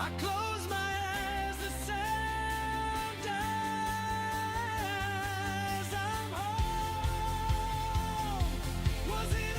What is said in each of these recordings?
I close my eyes, the sound dies. I'm home. Was it a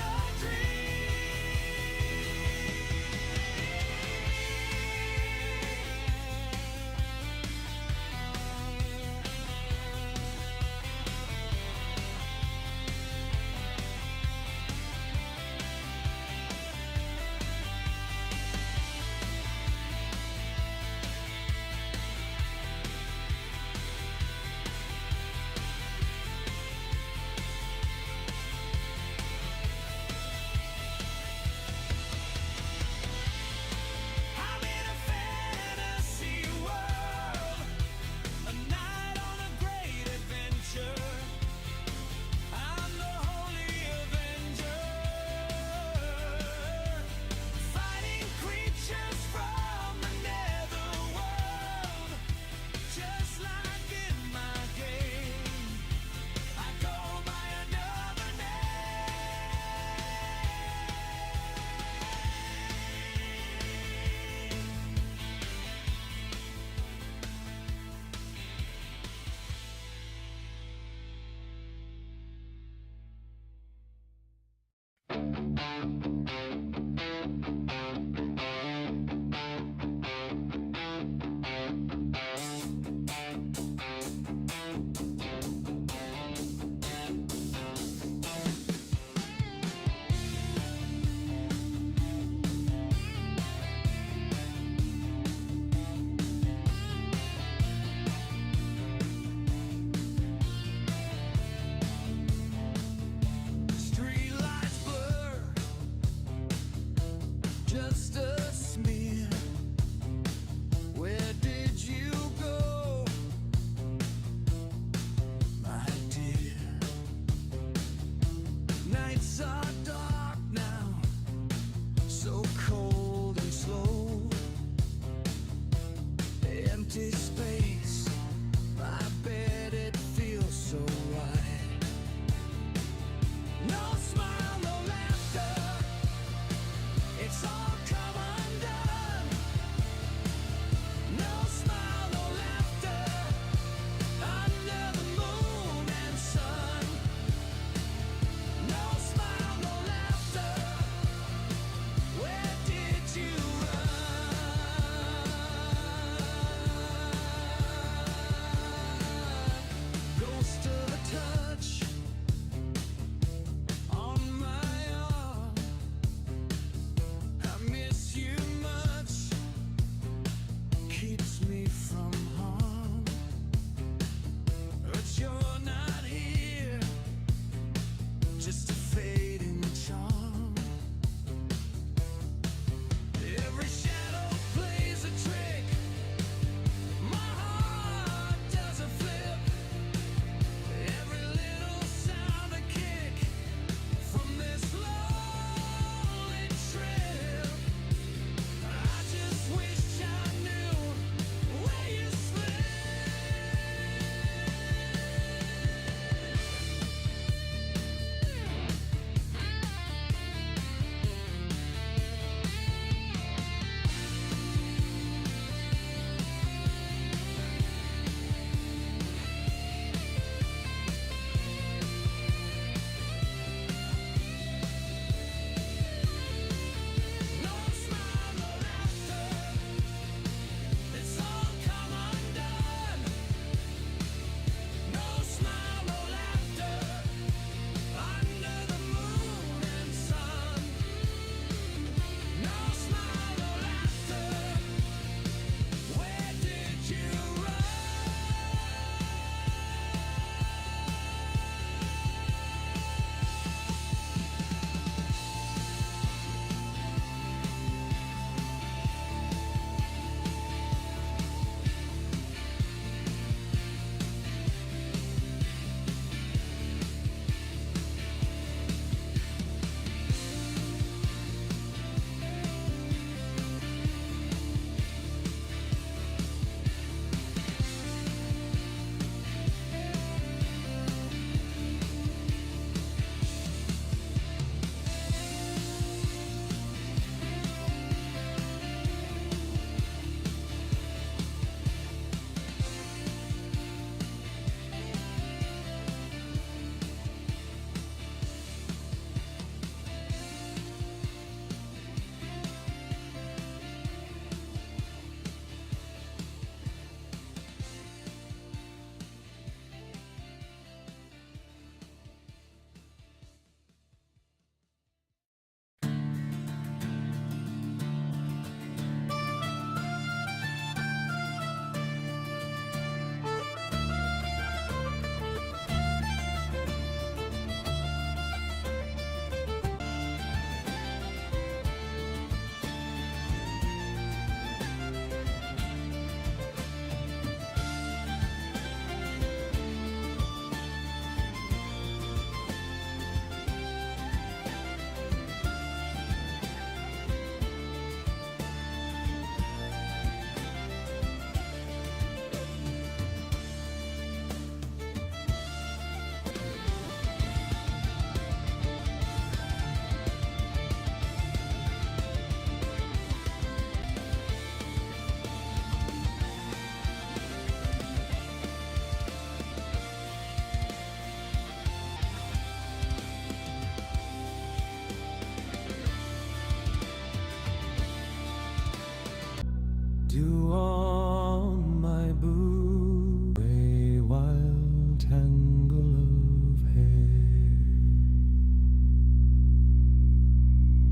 dew on my boot, a wild tangle of hair.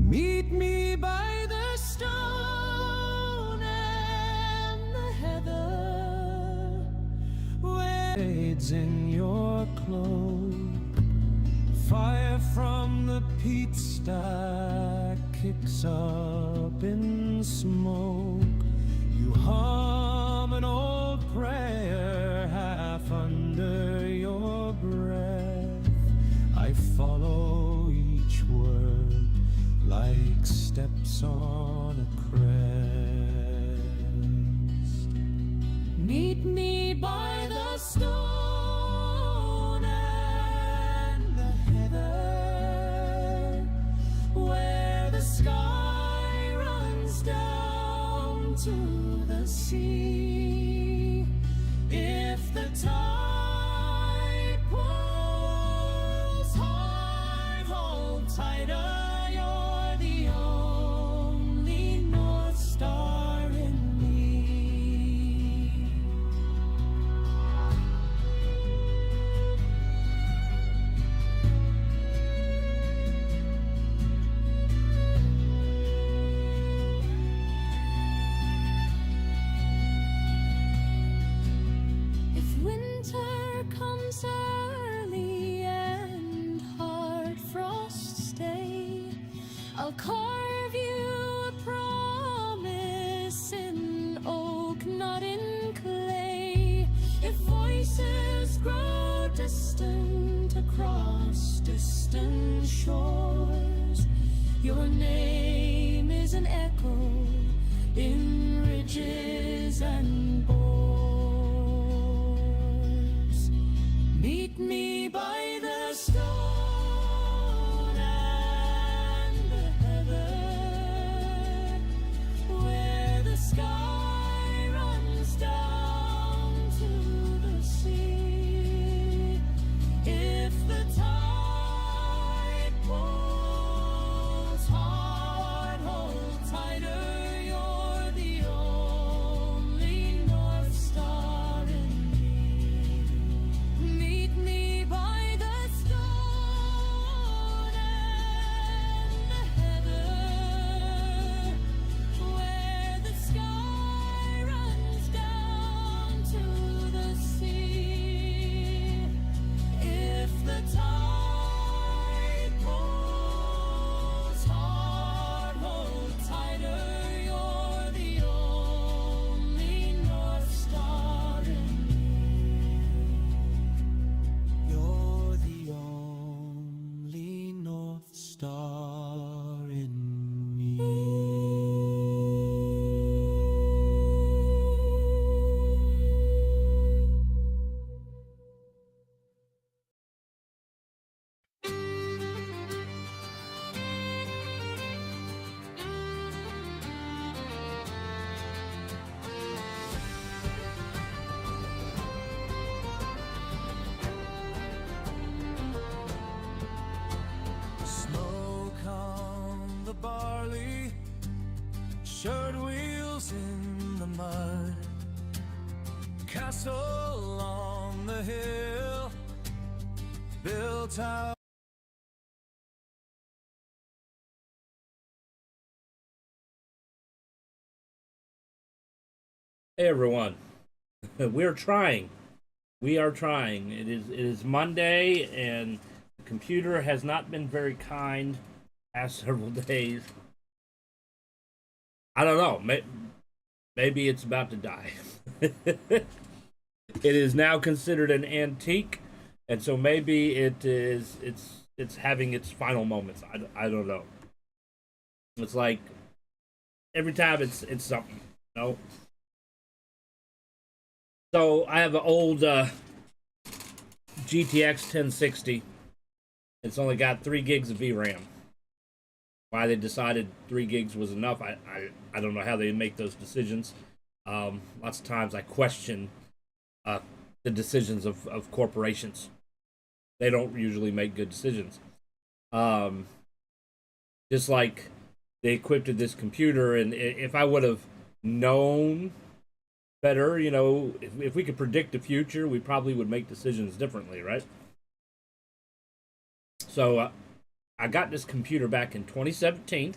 Meet me by the stone and the heather, where shades in your cloak. Fire from the peat stack kicks up in smoke. You hum an old prayer half under your breath. I follow each word like steps on a crest. Meet me by the stone and the heather, where the sky runs down to the sea. If the tide pulls hard, hold tighter. You're the only North Star in me. If winter comes early and hard frosts stay, I'll carve you a promise in oak, not in clay. If voices grow distant across distant shores, your name is an echo in ridges and bores. Meet me by the stone and the heather, where the sky runs down to the sea. If the tide pulls hard, hold tighter. You're the only North Star in me. Meet me by the stone and the heather, where the sky runs down to the sea. If the tide pulls hard, hold tighter. You're the only North Star in me. You're the only North Star in me. Smoke on the barley, shirt wheels in the mud, castle on the hill, built out. Hey everyone, we're trying. We are trying. It is Monday, and the computer has not been very kind past several days. I don't know. Maybe it's about to die. It is now considered an antique, and so maybe it's having its final moments. I don't know. It's like every time it's something. You know? So I have an old GTX 1060. It's only got 3 gigs of VRAM. Why they decided 3 gigs was enough, I don't know how they make those decisions. Lots of times I question the decisions of corporations. They don't usually make good decisions. Just like they equipped this computer, and if I would have known better, if we could predict the future, we probably would make decisions differently, right? So I got this computer back in 2017,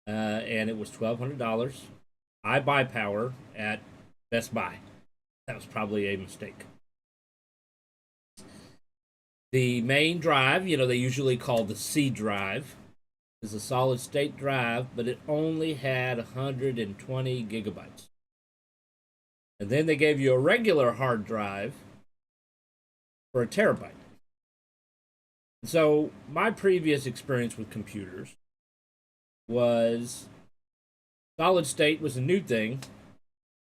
and it was $1,200. I buy power at Best Buy. That was probably a mistake. The main drive, they usually call the C drive, is a solid state drive, but it only had 120 gigabytes. And then they gave you a regular hard drive for a terabyte. So my previous experience with computers was solid state was a new thing.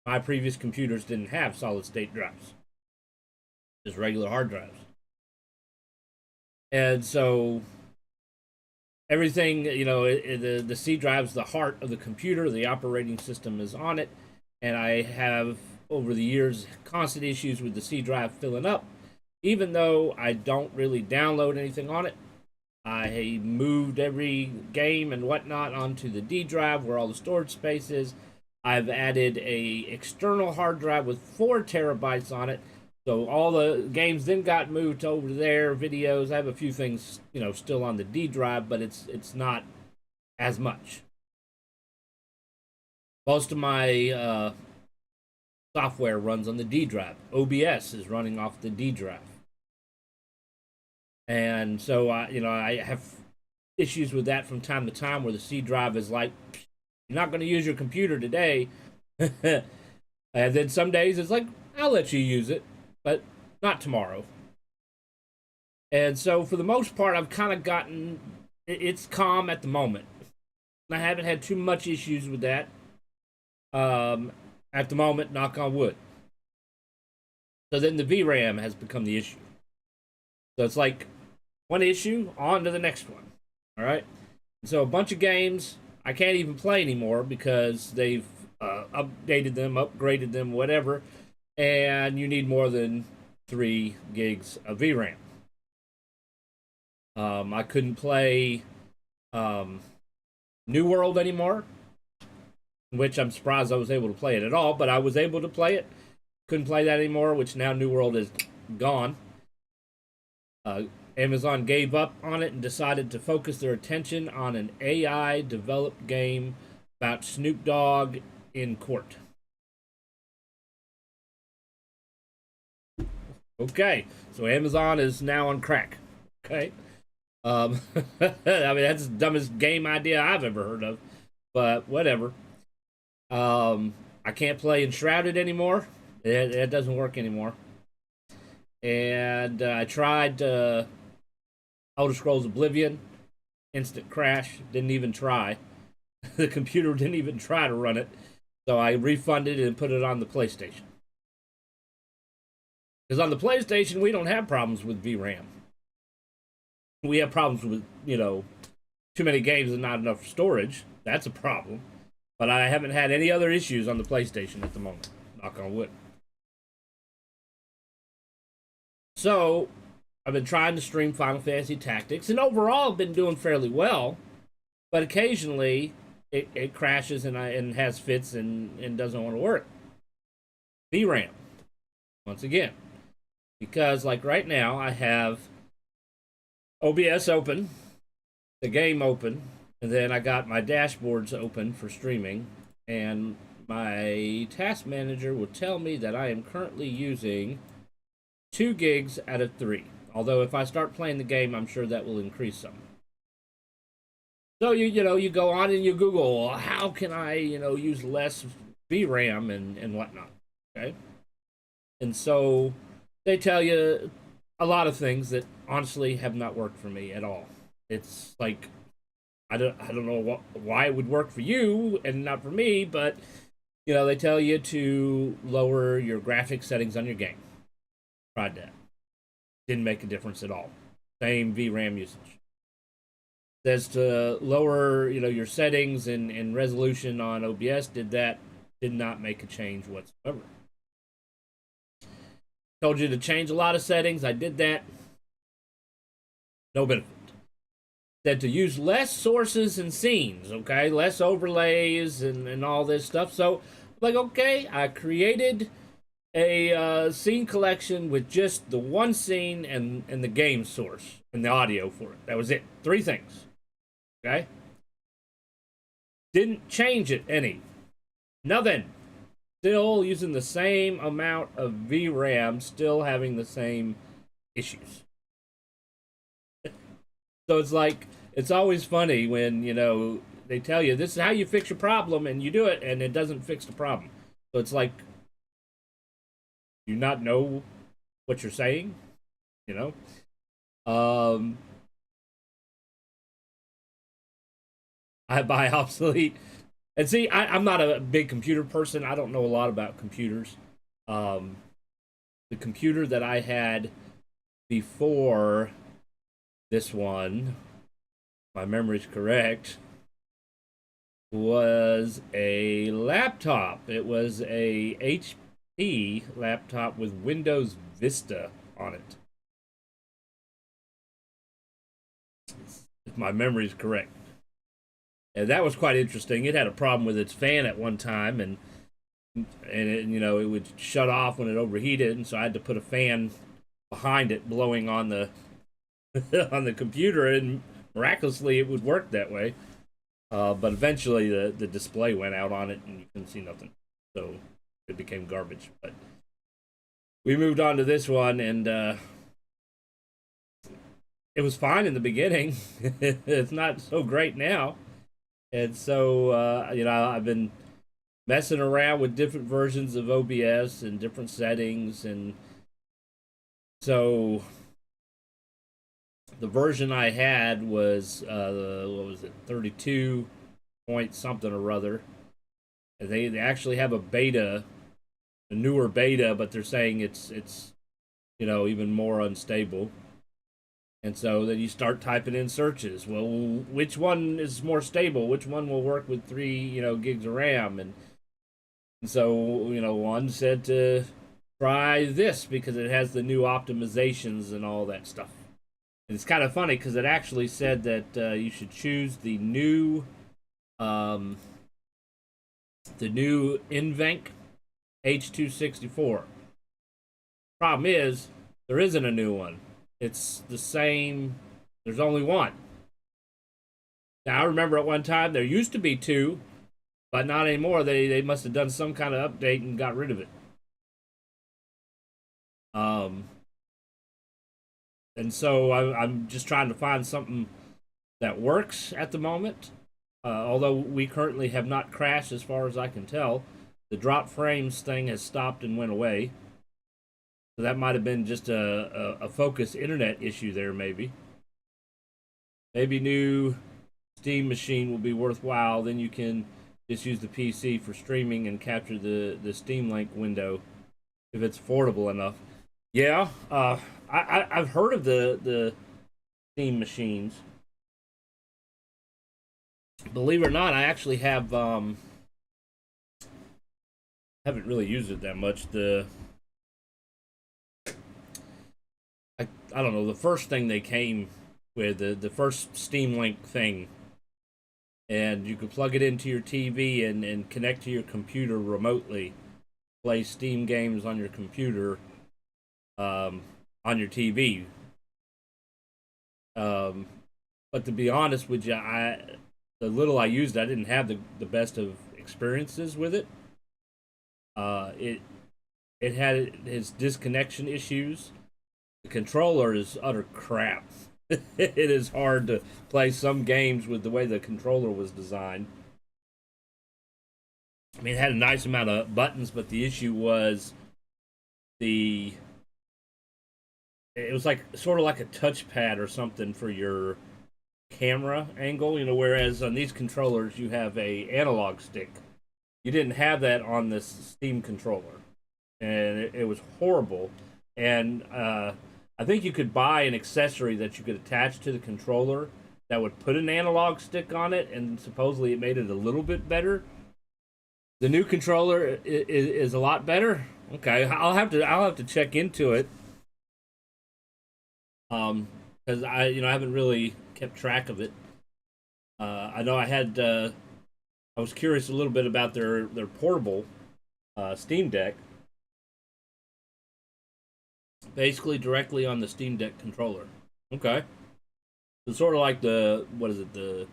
My previous computers didn't have solid state drives, just regular hard drives. And so everything, the C drive's the heart of the computer. The operating system is on it. And I have, over the years, constant issues with the C drive filling up. Even though I don't really download anything on it, I moved every game and whatnot onto the D drive where all the storage space is. I've added a external hard drive with 4 terabytes on it. So all the games then got moved over there, videos. I have a few things, still on the D drive, but it's not as much. Most of my software runs on the D drive. OBS is running off the D drive. And so, I have issues with that from time to time where the C drive is like, you're not going to use your computer today. And then some days it's like, I'll let you use it, but not tomorrow. And so for the most part, I've kind of gotten, it's calm at the moment. I haven't had too much issues with that. At the moment, knock on wood. So then the VRAM has become the issue. So it's like one issue, on to the next one. All right? And so a bunch of games I can't even play anymore because they've updated them, upgraded them, whatever. And you need more than 3 gigs of VRAM. I couldn't play New World anymore, which I'm surprised I was able to play it at all, but I was able to play it. Couldn't play that anymore, which now New World is gone. Amazon gave up on it and decided to focus their attention on an AI-developed game about Snoop Dogg in court. Okay, so Amazon is now on crack. Okay. I mean, that's the dumbest game idea I've ever heard of, but whatever. I can't play Enshrouded anymore. It doesn't work anymore. And I tried Elder Scrolls Oblivion. Instant crash. Didn't even try. The computer didn't even try to run it. So I refunded it and put it on the PlayStation. Because on the PlayStation, we don't have problems with VRAM. We have problems with, too many games and not enough storage. That's a problem. But I haven't had any other issues on the PlayStation at the moment. Knock on wood. So, I've been trying to stream Final Fantasy Tactics, and overall I've been doing fairly well. But occasionally, it crashes and has fits and doesn't want to work. VRAM. Once again. Because, like right now, I have OBS open, the game open, and then I got my dashboards open for streaming, and my task manager will tell me that I am currently using 2 gigs out of 3. Although if I start playing the game, I'm sure that will increase some. So you go on and you Google, well, how can I use less VRAM and whatnot, okay? And so they tell you a lot of things that honestly have not worked for me at all. It's like I don't know why it would work for you and not for me, but they tell you to lower your graphics settings on your game. Tried that. Didn't make a difference at all. Same VRAM usage. Says to lower, your settings and resolution on OBS. Did that. Did not make a change whatsoever. Told you to change a lot of settings. I did that. No benefit. said to use less sources and scenes, okay, less overlays and all this stuff. So, like, okay, I created a scene collection with just the one scene and the game source and the audio for it. That was it. 3 things. Okay? Didn't change it any. Nothing. Still using the same amount of VRAM, still having the same issues. So it's like, it's always funny when, they tell you this is how you fix your problem and you do it and it doesn't fix the problem. So it's like, you not know what you're saying, I buy obsolete. And see, I'm not a big computer person. I don't know a lot about computers. The computer that I had before this one, if my memory's correct, was a laptop. It was a HP laptop with Windows Vista on it. If my memory's correct. And that was quite interesting. It had a problem with its fan at one time, and it, it would shut off when it overheated, and so I had to put a fan behind it blowing on the on the computer, and miraculously it would work that way. But eventually the display went out on it and you couldn't see nothing. So it became garbage. But we moved on to this one, and it was fine in the beginning. It's not so great now. And so, I've been messing around with different versions of OBS and different settings. And so the version I had was, 32 point something or other. And they actually have a beta, a newer beta, but they're saying it's even more unstable. And so then you start typing in searches. Well, which one is more stable? Which one will work with 3, gigs of RAM? And so, one said to try this because it has the new optimizations and all that stuff. And it's kind of funny because it actually said that you should choose the new NVENC H264. Problem is, there isn't a new one. It's the same. There's only one. Now, I remember at one time there used to be 2, but not anymore. They must have done some kind of update and got rid of it. And so I'm just trying to find something that works at the moment. Although we currently have not crashed as far as I can tell. The drop frames thing has stopped and went away. So that might have been just a focus internet issue there, maybe. Maybe new Steam machine will be worthwhile. Then you can just use the PC for streaming and capture the Steam Link window if it's affordable enough. Yeah, I've heard of the Steam machines. Believe it or not, I actually have haven't really used it that much. I don't know, the first thing they came with, the first Steam Link thing, and you could plug it into your TV and connect to your computer remotely, play Steam games on your computer, on your TV. But to be honest with you, the little I used, I didn't have the best of experiences with it. It had its disconnection issues. The controller is utter crap. It is hard to play some games with the way the controller was designed. I mean, it had a nice amount of buttons, but the issue was it was like sort of like a touchpad or something for your camera angle, whereas on these controllers you have a analog stick. You didn't have that on this Steam controller, and it was horrible. And I think you could buy an accessory that you could attach to the controller that would put an analog stick on it, and supposedly it made it a little bit better. The new controller is a lot better. Okay, I'll have to check into it. Because I haven't really kept track of it. I know I was curious a little bit about their portable Steam Deck, basically directly on the Steam Deck controller. Okay, it's sort of like the what is it the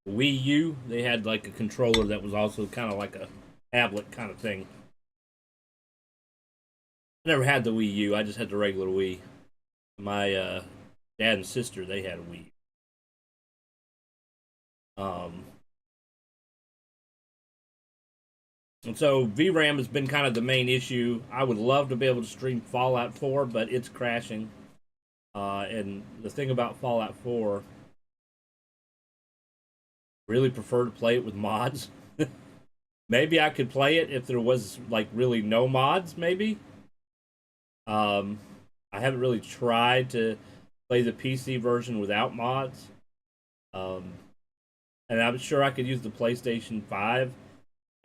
Wii U? They had like a controller that was also kind of like a tablet kind of thing. I never had the Wii U. I just had the regular Wii. My dad and sister, they had a Wii. Um, and so VRAM has been kind of the main issue. I would love to be able to stream Fallout 4, but it's crashing. And the thing about Fallout 4, really prefer to play it with mods. Maybe I could play it if there was like really no mods. Maybe. Um, I haven't really tried to play the PC version without mods. Um, and I'm sure I could use the PlayStation 5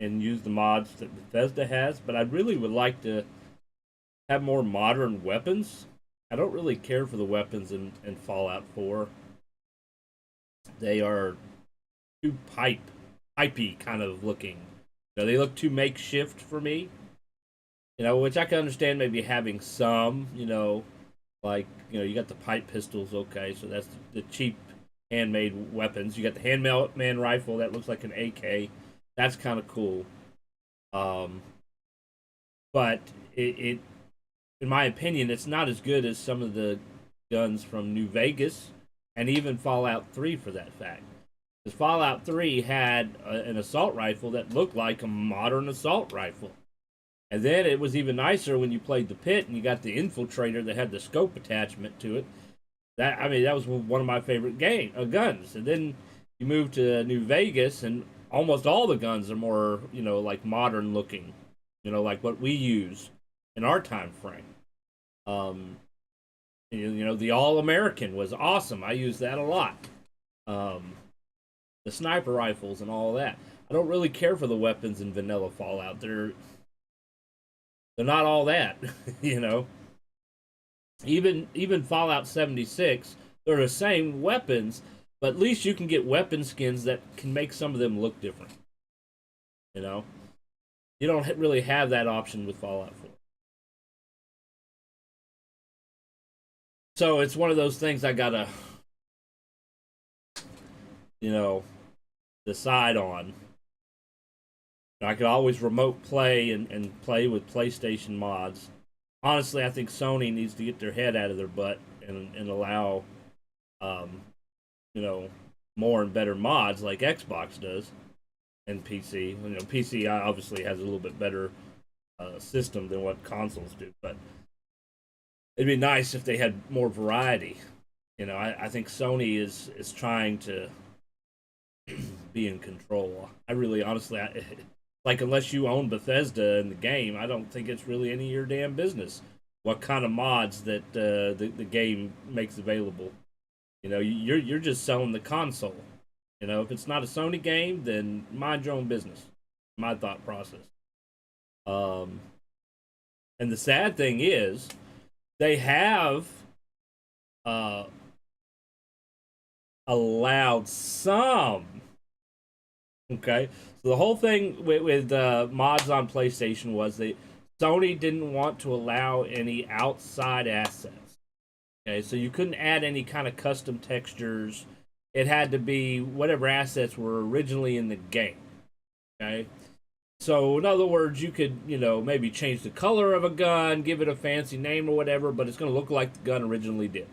and use the mods that Bethesda has, but I really would like to have more modern weapons. I don't really care for the weapons in Fallout 4. They are too pipey kind of looking. You know, they look too makeshift for me. You know, which I can understand maybe having some, you know, like, you know, you got the pipe pistols, okay, so that's the cheap handmade weapons. You got the handman rifle that looks like an AK. That's kind of cool. Um, but it, in my opinion, it's not as good as some of the guns from New Vegas and even Fallout 3 for that fact. Because Fallout 3 had an assault rifle that looked like a modern assault rifle. And then it was even nicer when you played the pit and you got the infiltrator that had the scope attachment to it. That was one of my favorite guns. And then you move to New Vegas and almost all the guns are more, you know, like modern looking, you know, like what we use in our time frame. Um, you know, the All American was awesome. I used that a lot. Um, the sniper rifles and all that. I don't really care for the weapons in vanilla Fallout. They're not all that, you know. Even Fallout 76, they're the same weapons, but at least you can get weapon skins that can make some of them look different. You know, you don't really have that option with Fallout 4. So it's one of those things I gotta, you know, decide on. I could always remote play and play with PlayStation mods. Honestly, I think Sony needs to get their head out of their butt and allow, um, you know, more and better mods like Xbox does and PC. You know, PC obviously has a little bit better system than what consoles do, but it'd be nice if they had more variety. You know, I think Sony is trying to be in control. I really, honestly, like unless you own Bethesda in the game, I don't think it's really any of your damn business what kind of mods that the game makes available. You know, you're just selling the console. You know, if it's not a Sony game, then mind your own business. My thought process. Um, and the sad thing is, they have uh, allowed some. Okay, so the whole thing with mods on PlayStation was that Sony didn't want to allow any outside assets. Okay, so you couldn't add any kind of custom textures. It had to be whatever assets were originally in the game. Okay, so in other words, you could, you know, maybe change the color of a gun, give it a fancy name or whatever, but it's going to look like the gun originally did.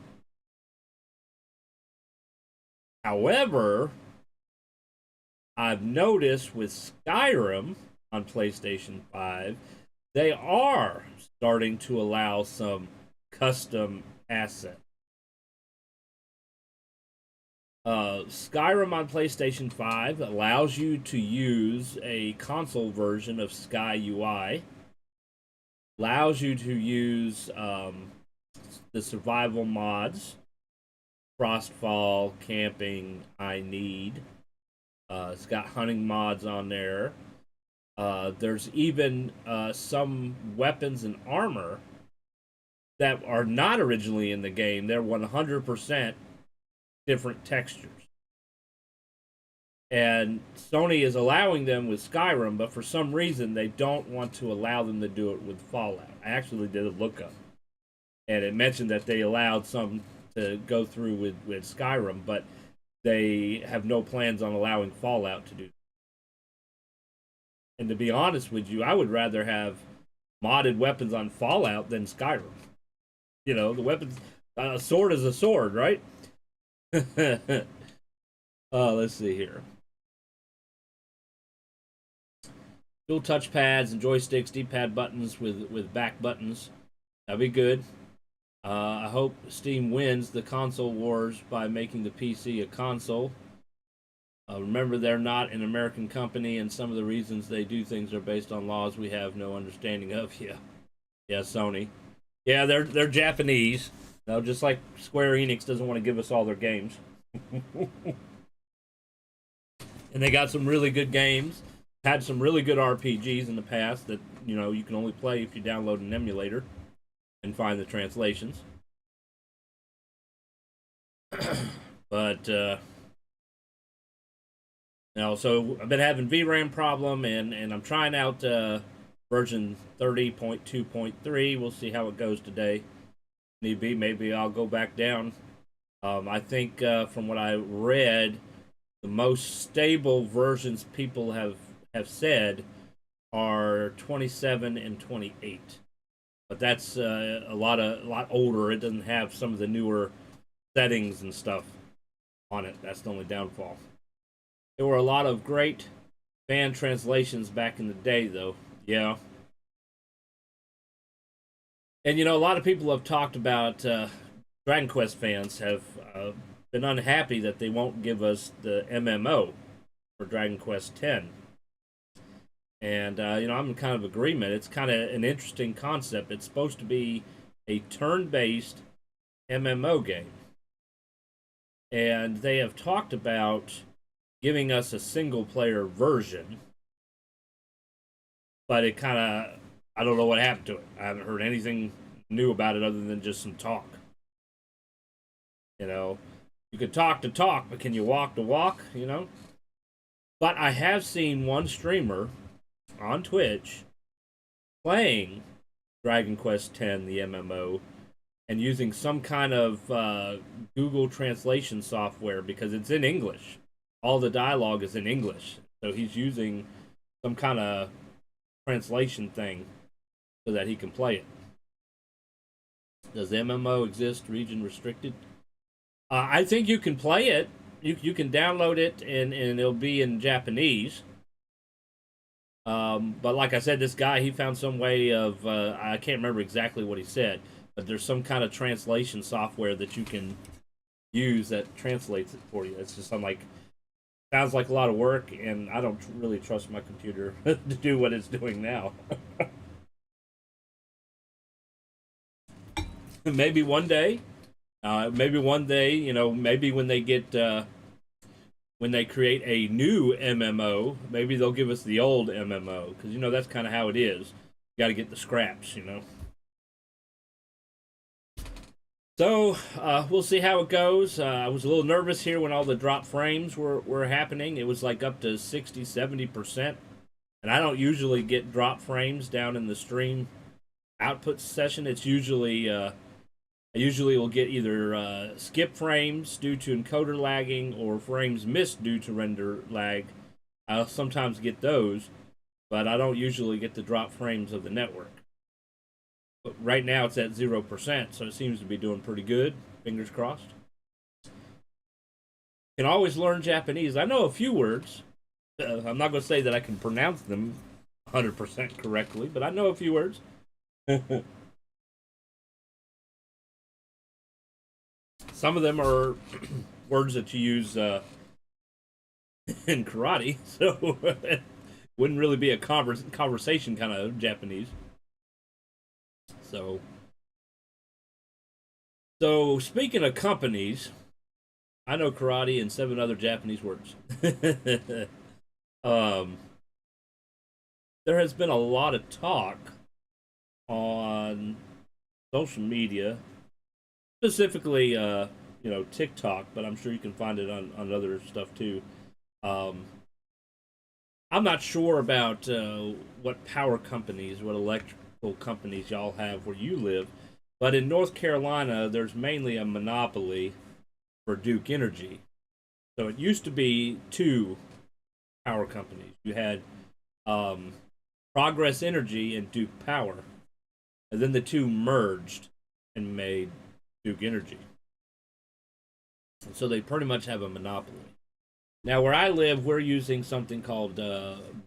However, I've noticed with Skyrim on PlayStation 5, they are starting to allow some custom assets. Skyrim on PlayStation 5 allows you to use a console version of Sky UI, allows you to use the survival mods, Frostfall, Camping, I Need. It's got hunting mods on there. There's even some weapons and armor that are not originally in the game. They're 100% different textures. And Sony is allowing them with Skyrim, but for some reason they don't want to allow them to do it with Fallout. I actually did a lookup, and it mentioned that they allowed some to go through with Skyrim, but they have no plans on allowing Fallout to do that. And to be honest with you, I would rather have modded weapons on Fallout than Skyrim. You know, the weapons, a sword is a sword, right? Let's see here. Dual touchpads and joysticks, D-pad buttons with back buttons. That'd be good. I hope Steam wins the console wars by making the PC a console. Remember, they're not an American company, and some of the reasons they do things are based on laws we have no understanding of. Yeah, Sony. Yeah, they're Japanese. No, just like Square Enix doesn't want to give us all their games. And they got some really good games. Had some really good RPGs in the past that, you know, you can only play if you download an emulator and find the translations. But now, so I've been having VRAM problem, and I'm trying out version 30.2.3. We'll see how it goes today. Need be, maybe I'll go back down. I think from what I read, the most stable versions people have said are 27 and 28. But that's a lot older. It doesn't have some of the newer settings and stuff on it. That's the only downfall. There were a lot of great fan translations back in the day, though. Yeah. And, you know, a lot of people have talked about Dragon Quest fans have been unhappy that they won't give us the MMO for Dragon Quest X. And, you know, I'm in kind of agreement. It's kind of an interesting concept. It's supposed to be a turn-based MMO game. And they have talked about giving us a single-player version. But it kind of, I don't know what happened to it. I haven't heard anything new about it other than just some talk. You know, you can talk to talk, but can you walk to walk, you know? But I have seen one streamer on Twitch playing Dragon Quest X, the MMO, and using some kind of Google translation software because it's in English. All the dialogue is in English. So he's using some kind of translation thing so that he can play it. Does MMO exist region restricted? I think you can play it. You can download it and it'll be in Japanese. But like I said, this guy, he found some way of, I can't remember exactly what he said, but there's some kind of translation software that you can use that translates it for you. It's just, I'm like, sounds like a lot of work, and I don't really trust my computer to do what it's doing now. Maybe one day, you know, maybe when they get, when they create a new MMO, maybe they'll give us the old MMO, because, you know, that's kind of how it is. You got to get the scraps, you know. So, we'll see how it goes. I was a little nervous here when all the drop frames were happening. It was like up to 60, 70%. And I don't usually get drop frames down in the stream output session. It's usually, I usually will get either skip frames due to encoder lagging or frames missed due to render lag. I'll sometimes get those, but I don't usually get the drop frames of the network. But right now it's at 0%, so it seems to be doing pretty good. Fingers crossed. Can always learn Japanese. I know a few words. I'm not going to say that I can pronounce them 100% correctly, but I know a few words. Some of them are words that you use in karate, so it wouldn't really be a conversation kind of Japanese. So speaking of companies, I know karate and 7 other Japanese words. There has been a lot of talk on social media, specifically, you TikTok, but I'm sure you can find it on other stuff too. Um, I'm not sure about what power companies, what electrical companies y'all have where you live, but in North Carolina, there's mainly a monopoly for Duke Energy. So it used to be two power companies. You had um, Progress Energy and Duke Power, and then the two merged and made Duke Energy. And so they pretty much have a monopoly. Now, where I live, we're using something called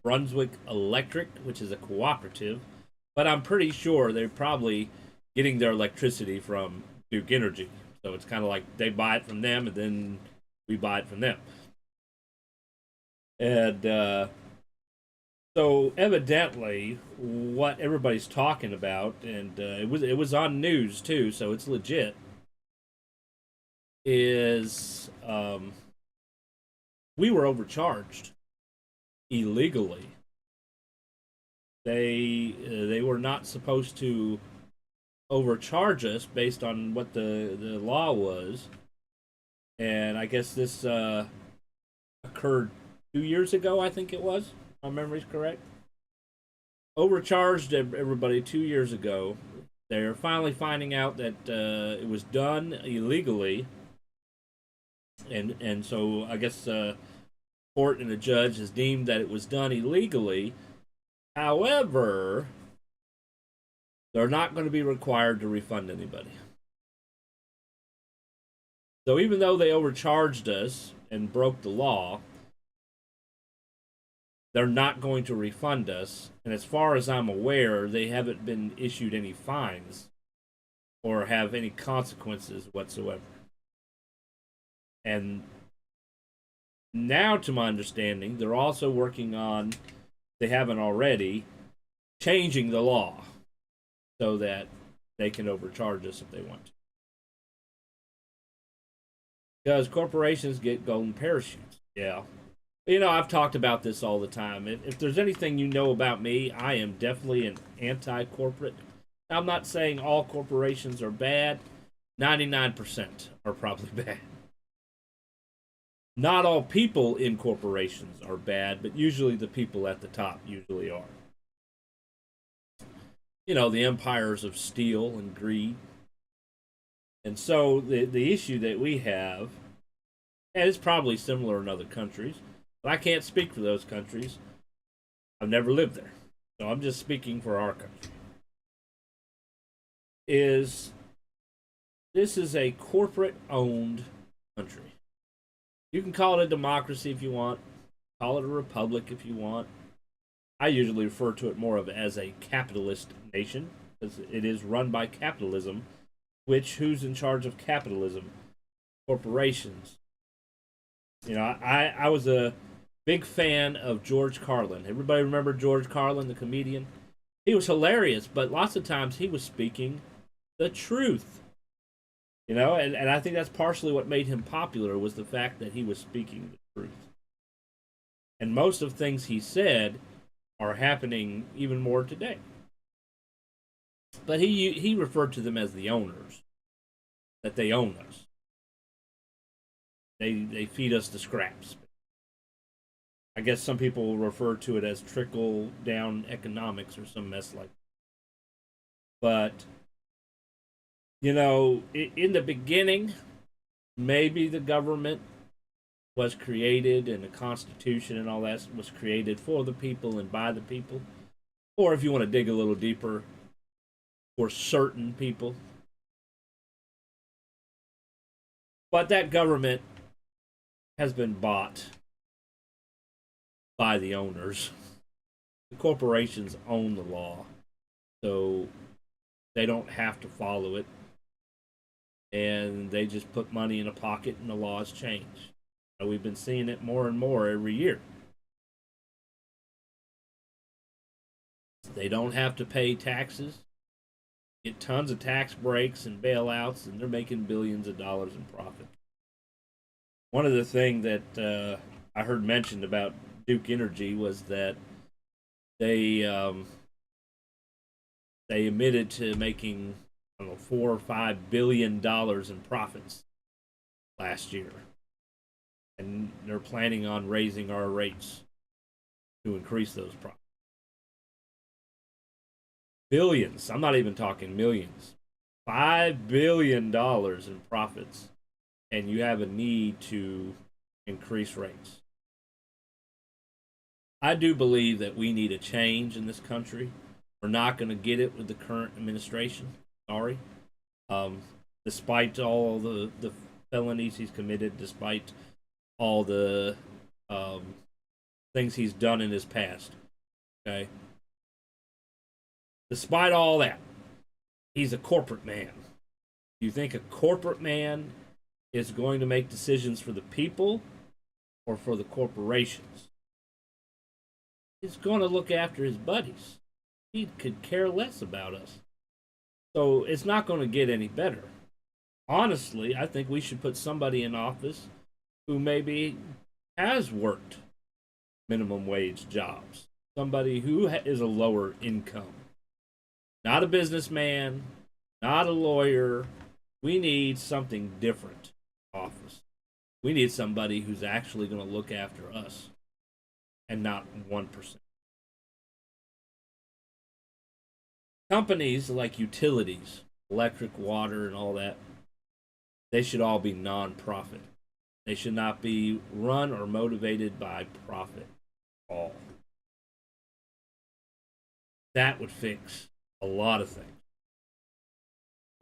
Brunswick Electric, which is a cooperative, but I'm pretty sure they're probably getting their electricity from Duke Energy. So it's kind of like they buy it from them and then we buy it from them. And so evidently, what everybody's talking about, and it was on news too, so it's legit, is we were overcharged illegally. They were not supposed to overcharge us based on what the law was, and I guess this occurred 2 years ago. I think it was. If my memory's correct. Overcharged everybody 2 years ago. They're finally finding out that it was done illegally, and so I guess court and the judge has deemed that it was done illegally. However, they're not going to be required to refund anybody. So even though they overcharged us and broke the law, they're not going to refund us. And as far as I'm aware, they haven't been issued any fines or have any consequences whatsoever. And now, to my understanding, they're also working on, they haven't already, changing the law so that they can overcharge us if they want to. Because corporations get golden parachutes. Yeah. I've talked about this all the time. If there's anything you know about me, I am definitely an anti corporate. I'm not saying all corporations are bad, 99% are probably bad. Not all people in corporations are bad, but usually the people at the top usually are. The empires of steel and greed. And so the issue that we have, and it's probably similar in other countries, but I can't speak for those countries. I've never lived there. So I'm just speaking for our country. This is a corporate owned country. You can call it a democracy if you want, call it a republic if you want. I usually refer to it more of as a capitalist nation because it is run by capitalism. Which, who's in charge of capitalism? Corporations. I was a big fan of George Carlin. Everybody remember George Carlin, the comedian? He was hilarious, but lots of times he was speaking the truth. And I think that's partially what made him popular was the fact that he was speaking the truth. And most of things he said are happening even more today. But he referred to them as the owners, that they own us. They feed us the scraps. I guess some people refer to it as trickle down economics or some mess like that. But in the beginning, maybe the government was created and the Constitution and all that was created for the people and by the people. Or if you want to dig a little deeper, for certain people. But that government has been bought by the owners. The corporations own the law, so they don't have to follow it. And they just put money in a pocket and the laws change. We've been seeing it more and more every year. They don't have to pay taxes, get tons of tax breaks and bailouts, and they're making billions of dollars in profit. One of the things that I heard mentioned about Duke Energy was that they admitted to making, I don't know, $4 or $5 billion in profits last year. And they're planning on raising our rates to increase those profits. Billions. I'm not even talking millions. $5 billion in profits. And you have a need to increase rates. I do believe that we need a change in this country. We're not going to get it with the current administration. Sorry. Despite all the felonies he's committed, despite all the things he's done in his past. Okay? Despite all that, he's a corporate man. You think a corporate man is going to make decisions for the people or for the corporations? He's going to look after his buddies. He could care less about us. So it's not going to get any better. Honestly, I think we should put somebody in office who maybe has worked minimum wage jobs. Somebody who is a lower income. Not a businessman, not a lawyer. We need something different in office. We need somebody who's actually going to look after us and not 1%. Companies like utilities, electric, water, and all that, they should all be non-profit. They should not be run or motivated by profit at all. That would fix a lot of things.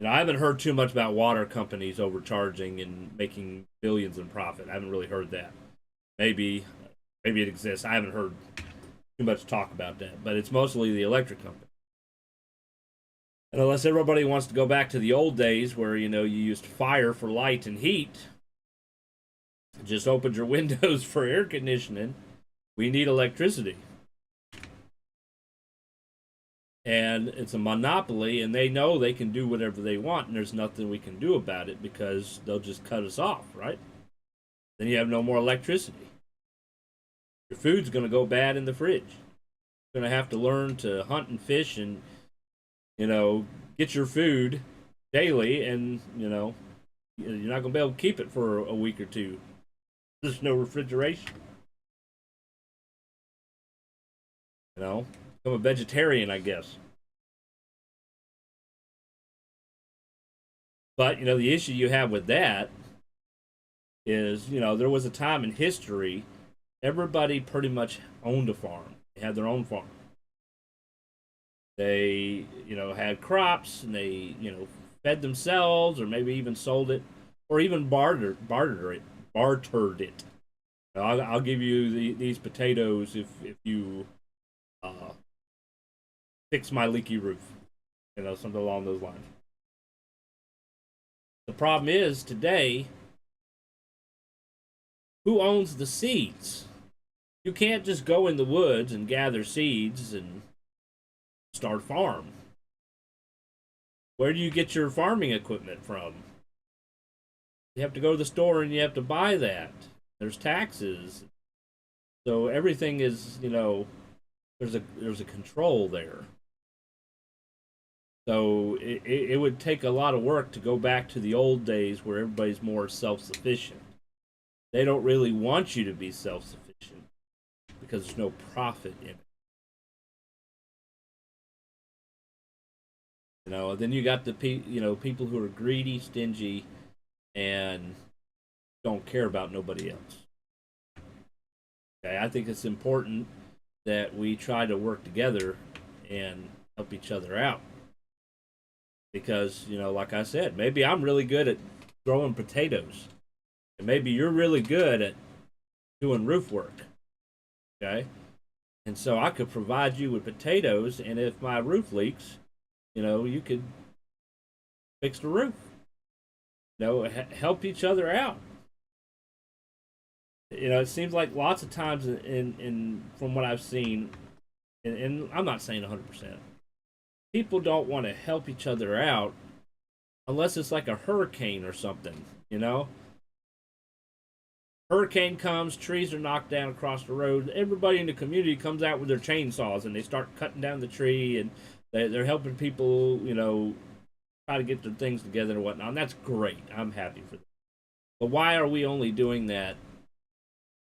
I haven't heard too much about water companies overcharging and making billions in profit. I haven't really heard that. Maybe it exists. I haven't heard too much talk about that. But it's mostly the electric company. And unless everybody wants to go back to the old days where, you used fire for light and heat, just opened your windows for air conditioning, we need electricity. And it's a monopoly, and they know they can do whatever they want, and there's nothing we can do about it because they'll just cut us off, right? Then you have no more electricity. Your food's going to go bad in the fridge. You're going to have to learn to hunt and fish and, get your food daily, and, you're not going to be able to keep it for a week or two. There's no refrigeration. Become a vegetarian, I guess. But, the issue you have with that is, there was a time in history, everybody pretty much owned a farm. They had their own farm. They, had crops, and they, fed themselves, or maybe even sold it, or even bartered it. I'll give you these potatoes if you fix my leaky roof, something along those lines. The problem is today, who owns the seeds? You can't just go in the woods and gather seeds and start a farm. Where do you get your farming equipment from? You have to go to the store and you have to buy that. There's taxes. So everything is, there's a control there. So it would take a lot of work to go back to the old days where everybody's more self-sufficient. They don't really want you to be self-sufficient because there's no profit in it. Then you got the people who are greedy, stingy, and don't care about nobody else. Okay, I think it's important that we try to work together and help each other out. Because, like I said, maybe I'm really good at growing potatoes. And maybe you're really good at doing roof work. Okay? And so I could provide you with potatoes, and if my roof leaks, you could fix the roof. Help each other out. It seems like lots of times in from what I've seen, and I'm not saying 100%, people don't want to help each other out unless it's like a hurricane or something, Hurricane comes, trees are knocked down across the road. Everybody in the community comes out with their chainsaws and they start cutting down the tree, and they're helping people, try to get their things together and whatnot. And that's great. I'm happy for them. But why are we only doing that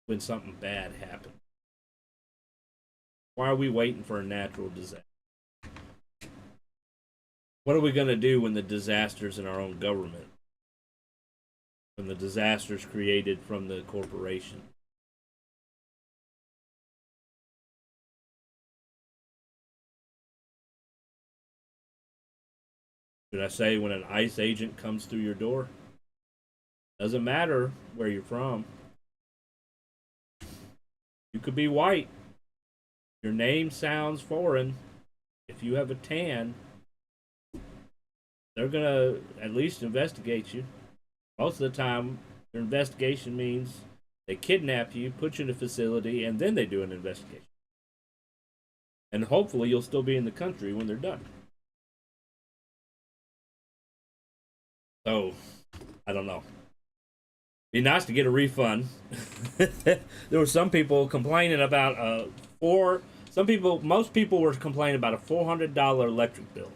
when something bad happens? Why are we waiting for a natural disaster? What are we going to do when the disaster's in our own government? When the disaster's created from the corporation? Should I say when an ICE agent comes through your door? Doesn't matter where you're from. You could be white. Your name sounds foreign. If you have a tan, they're going to at least investigate you. Most of the time, their investigation means they kidnap you, put you in a facility, and then they do an investigation. And hopefully you'll still be in the country when they're done. So, I don't know. Be nice to get a refund. There were some people complaining about most people were complaining about a $400 electric bill.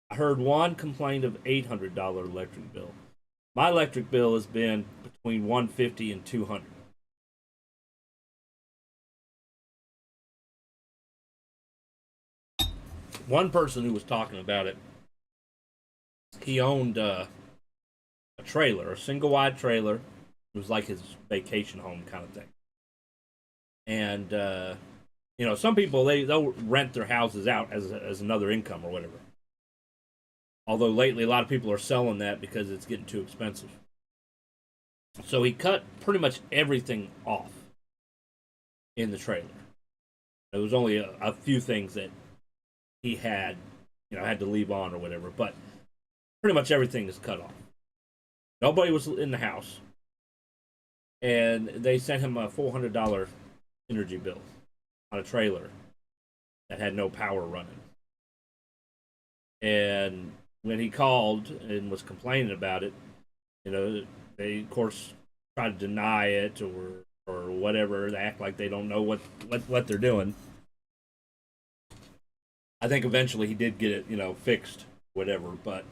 I heard one complained of $800 electric bill. My electric bill has been between $150 and $200. One person who was talking about it, he owned a trailer, a single wide trailer. It was like his vacation home kind of thing. And some people they'll rent their houses out as another income or whatever. Although lately a lot of people are selling that because it's getting too expensive. So he cut pretty much everything off in the trailer. There was only a few things that he had to leave on or whatever, but pretty much everything is cut off. Nobody was in the house. And they sent him a $400 energy bill on a trailer that had no power running. And when he called and was complaining about it, they of course try to deny it or whatever. They act like they don't know what they're doing. I think eventually he did get it, fixed, whatever. But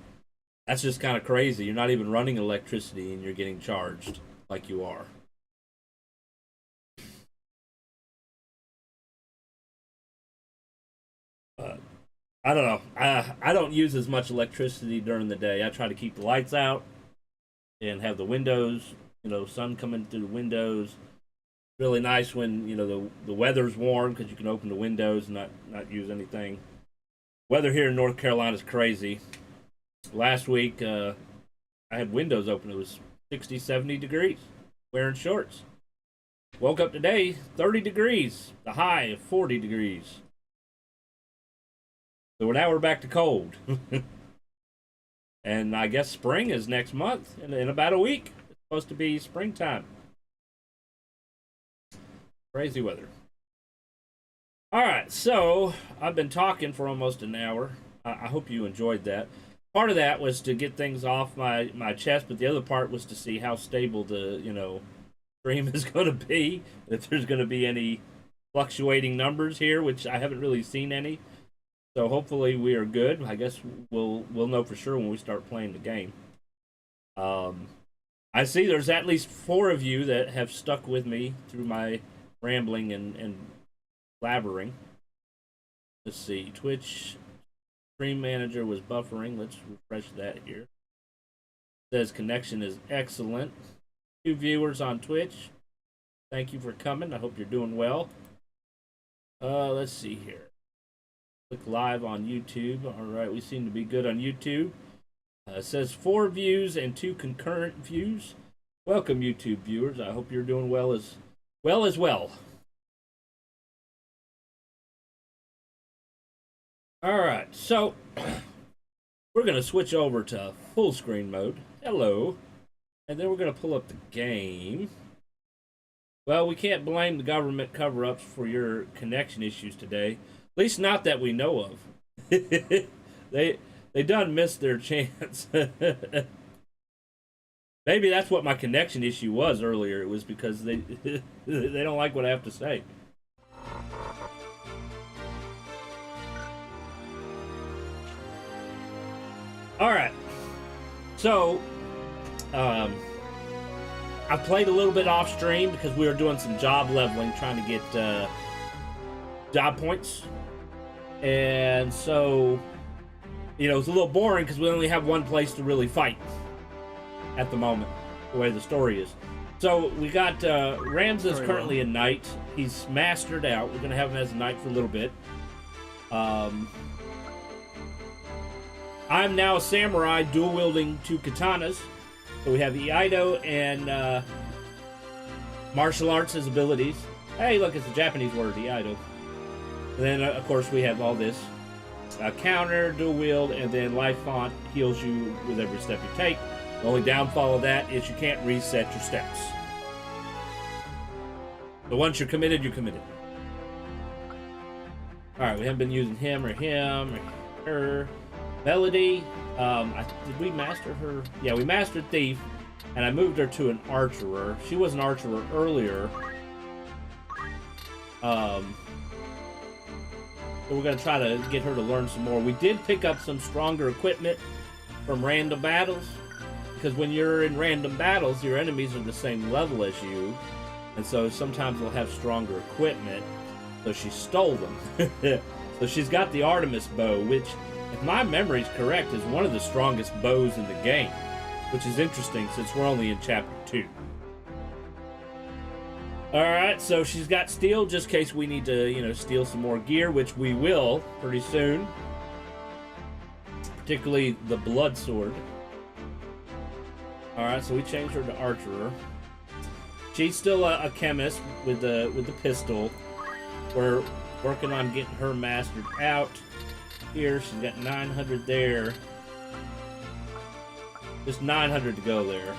that's just kind of crazy. You're not even running electricity and you're getting charged like you are. I don't know. I don't use as much electricity during the day. I try to keep the lights out and have the windows, sun coming through the windows. Really nice when the weather's warm because you can open the windows and not use anything. Weather here in North Carolina is crazy. Last week I had windows open. It was 60, 70 degrees. Wearing shorts. Woke up today, 30 degrees. The high of 40 degrees. So now we're back to cold. And I guess spring is next month, in about a week. It's supposed to be springtime. Crazy weather. Alright, so I've been talking for almost an hour. I hope you enjoyed that. Part of that was to get things off my chest, but the other part was to see how stable the, stream is going to be. If there's going to be any fluctuating numbers here, which I haven't really seen any. So hopefully we are good. I guess we'll know for sure when we start playing the game. I see there's at least 4 of you that have stuck with me through my rambling and blabbering. Let's see. Twitch Stream Manager was buffering. Let's refresh that here. It says connection is excellent. 2 viewers on Twitch. Thank you for coming. I hope you're doing well. Let's see here. Click live on YouTube. All right, we seem to be good on YouTube. It says 4 views and 2 concurrent views. Welcome, YouTube viewers. I hope you're doing well as well. All right, so we're going to switch over to full screen mode. Hello. And then we're going to pull up the game. Well, we can't blame the government cover-ups for your connection issues today. At least not that we know of. They done missed their chance. Maybe that's what my connection issue was earlier. It was because they don't like what I have to say. All right. So, I've played a little bit off stream because we were doing some job leveling, trying to get job points. And so, you know, it's a little boring because we only have one place to really fight at the moment, the way the story is. So we got Rams is currently a knight. He's mastered out. We're going to have him as a knight for a little bit. I'm now a samurai, dual-wielding 2 katanas. So we have Iaido and martial arts as abilities. Hey, look, it's a Japanese word, Iaido. And then, of course, we have all this. Counter, dual wield, and then life font heals you with every step you take. The only downfall of that is you can't reset your steps. So once you're committed, you're committed. Alright, we haven't been using him or her. Melody, did we master her? Yeah, we mastered Thief, and I moved her to an Archerer. She was an Archerer earlier. So we're going to try to get her to learn some more. We did pick up some stronger equipment from random battles, because when you're in random battles, your enemies are the same level as you, and so sometimes they'll have stronger equipment, so she stole them. So she's got the Artemis bow, which, if my memory is correct, is one of the strongest bows in the game, which is interesting since we're only in Chapter 2. Alright, so she's got steel just in case we need to, you know, steal some more gear, which we will pretty soon. Particularly the blood sword. Alright, so we changed her to Archerer. She's still a chemist with the pistol. We're working on getting her mastered out. Here, she's got 900 there. Just 900 to go there.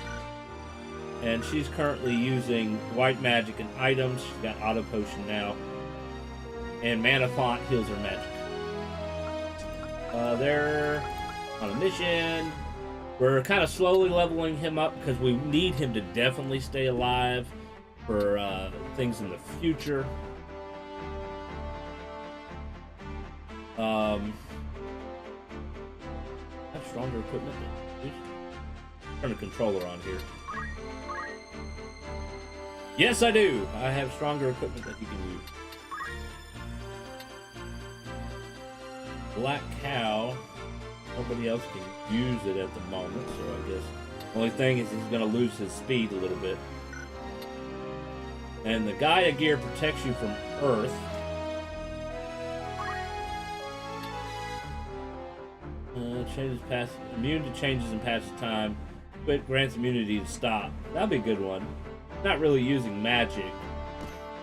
And she's currently using white magic and items. She's got auto potion now. And mana font heals her magic. They're on a mission. We're kind of slowly leveling him up because we need him to definitely stay alive for things in the future. Have stronger equipment. Turn the controller on here. Yes, I do. I have stronger equipment that you can use. Black Cow. Nobody else can use it at the moment, so I guess the only thing is he's going to lose his speed a little bit. And the Gaia gear protects you from Earth. Changes past immune to changes in passage time. Quit grants immunity to stop. That'll be a good one. Not really using magic,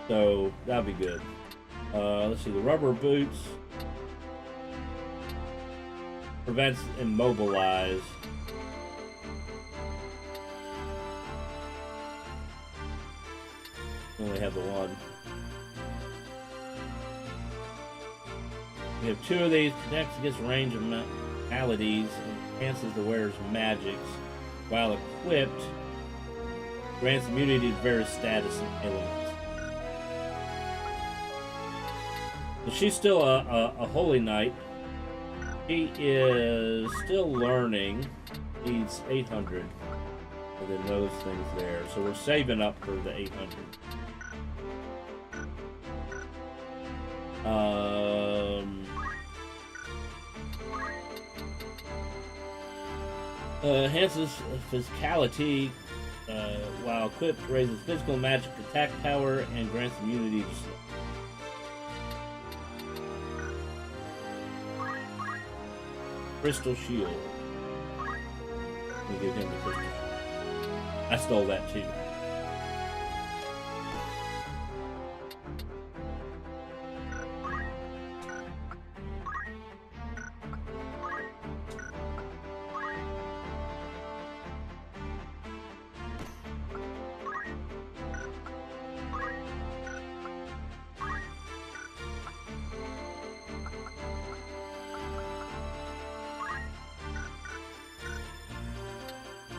so that'll be good. Let's see, the rubber boots prevents immobilize. Only have the one. We have 2 of these. Protects against range of maladies and enhances the wearer's magics. While equipped, grants immunity to various status and elements. So she's still a holy knight. She is still learning. Needs 800. And then those things there. So we're saving up for the 800. Enhances physicality while equipped, raises physical and magic attack power, and grants immunity to slow. Crystal shield. We'll give him the crystal shield. I stole that too.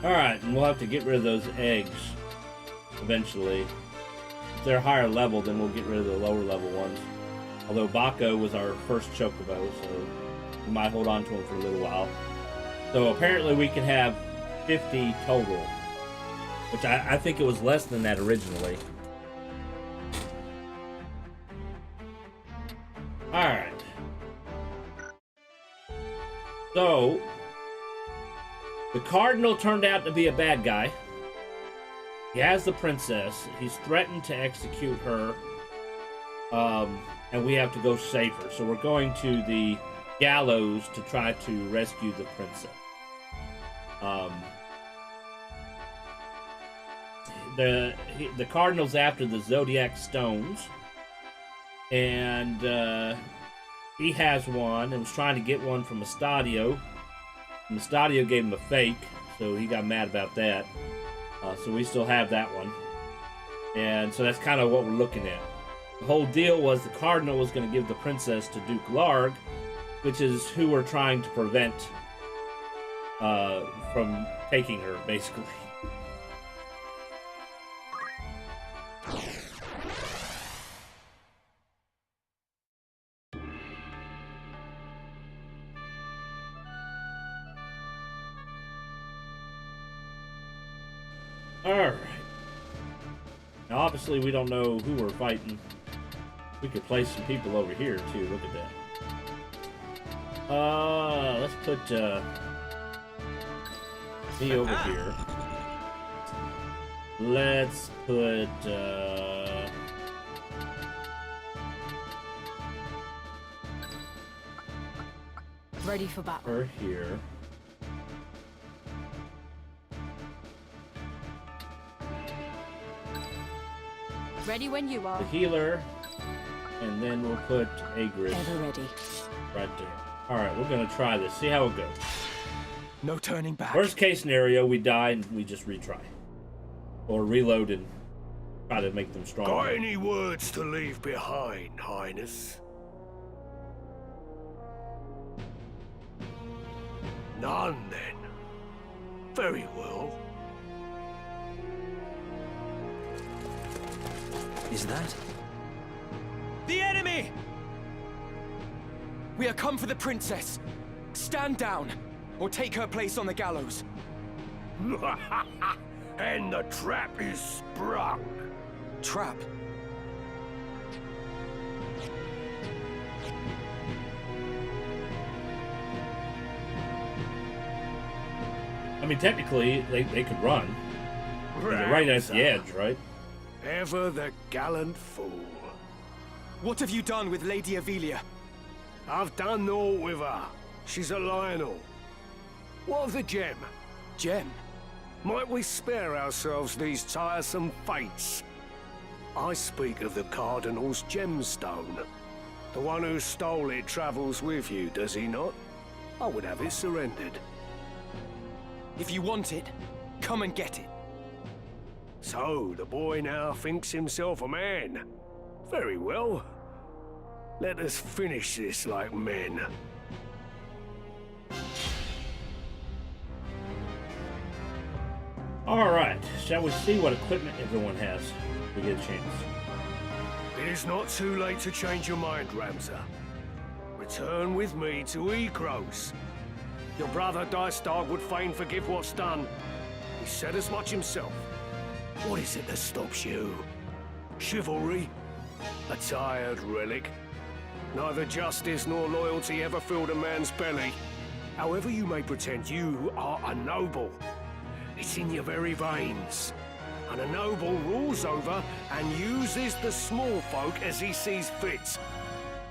Alright, and we'll have to get rid of those eggs eventually. If they're higher level, then we'll get rid of the lower level ones. Although Baco was our first chocobo, so we might hold on to him for a little while. So apparently we can have 50 total. which I think it was less than that originally. Alright. So, the Cardinal turned out to be a bad guy. He has the princess. He's threatened to execute her. And we have to go save her. So we're going to the gallows to try to rescue the princess. The Cardinal's after the Zodiac Stones. And he has one and was trying to get one from Estadio. And Estadio gave him a fake, so he got mad about that. So we still have that one. And so that's kind of what we're looking at. The whole deal was the Cardinal was going to give the princess to Duke Larg, which is who we're trying to prevent from taking her, basically. Alright. Now, obviously, we don't know who we're fighting. We could place some people over here, too. Look at that. Let's put, me over here. Let's put, ready for battle. her here. Ready when you are. The healer, and then we'll put Agris Ever ready. right there. Alright, we're gonna try this, see how it goes. No turning back. Worst case scenario, we die and we just retry. Or reload and try to make them Got stronger. any words to leave behind, Highness? None, then. Very well. Is that? The enemy! We are come for the princess. Stand down, or take her place on the gallows. And the trap is sprung. Trap. I mean, technically, they could run. They're right at the edge, right? Ever the gallant fool. What have you done with Lady Ivalice? I've done naught with her. She's a Lionel. What of the gem? Gem? Might we spare ourselves these tiresome fates? I speak of the Cardinal's gemstone. The one who stole it travels with you, does he not? I would have it surrendered. If you want it, come and get it. So, the boy now thinks himself a man. Very well. Let us finish this like men. Alright, shall we see what equipment everyone has? We get a chance. It is not too late to change your mind, Ramza. Return with me to Ekros. Your brother Dicedog would fain forgive what's done. He said as much himself. What is it that stops you? Chivalry? A tired relic? Neither justice nor loyalty ever filled a man's belly. However you may pretend, you are a noble. It's in your very veins. And a noble rules over and uses the small folk as he sees fit.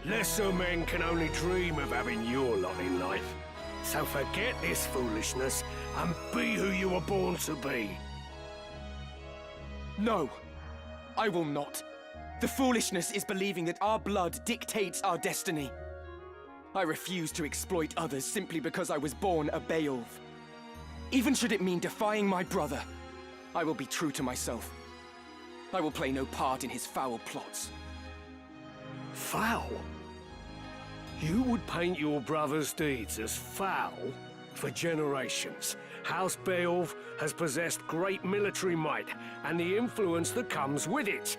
Lesser men can only dream of having your lot in life. So forget this foolishness and be who you were born to be. No, I will not. The foolishness is believing that our blood dictates our destiny. I refuse to exploit others simply because I was born a Beowulf. Even should it mean defying my brother, I will be true to myself. I will play no part in his foul plots. Foul? You would paint your brother's deeds as foul for generations. House Beowulf has possessed great military might and the influence that comes with it.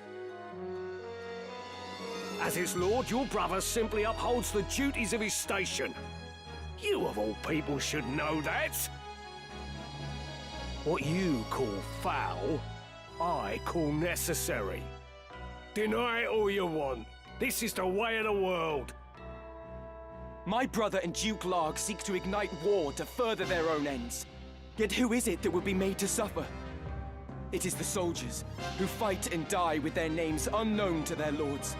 As its lord, your brother simply upholds the duties of his station. You of all people should know that. What you call foul, I call necessary. Deny it all you want. This is the way of the world. My brother and Duke Larg seek to ignite war to further their own ends. Yet who is it that will be made to suffer? It is the soldiers, who fight and die with their names unknown to their lords.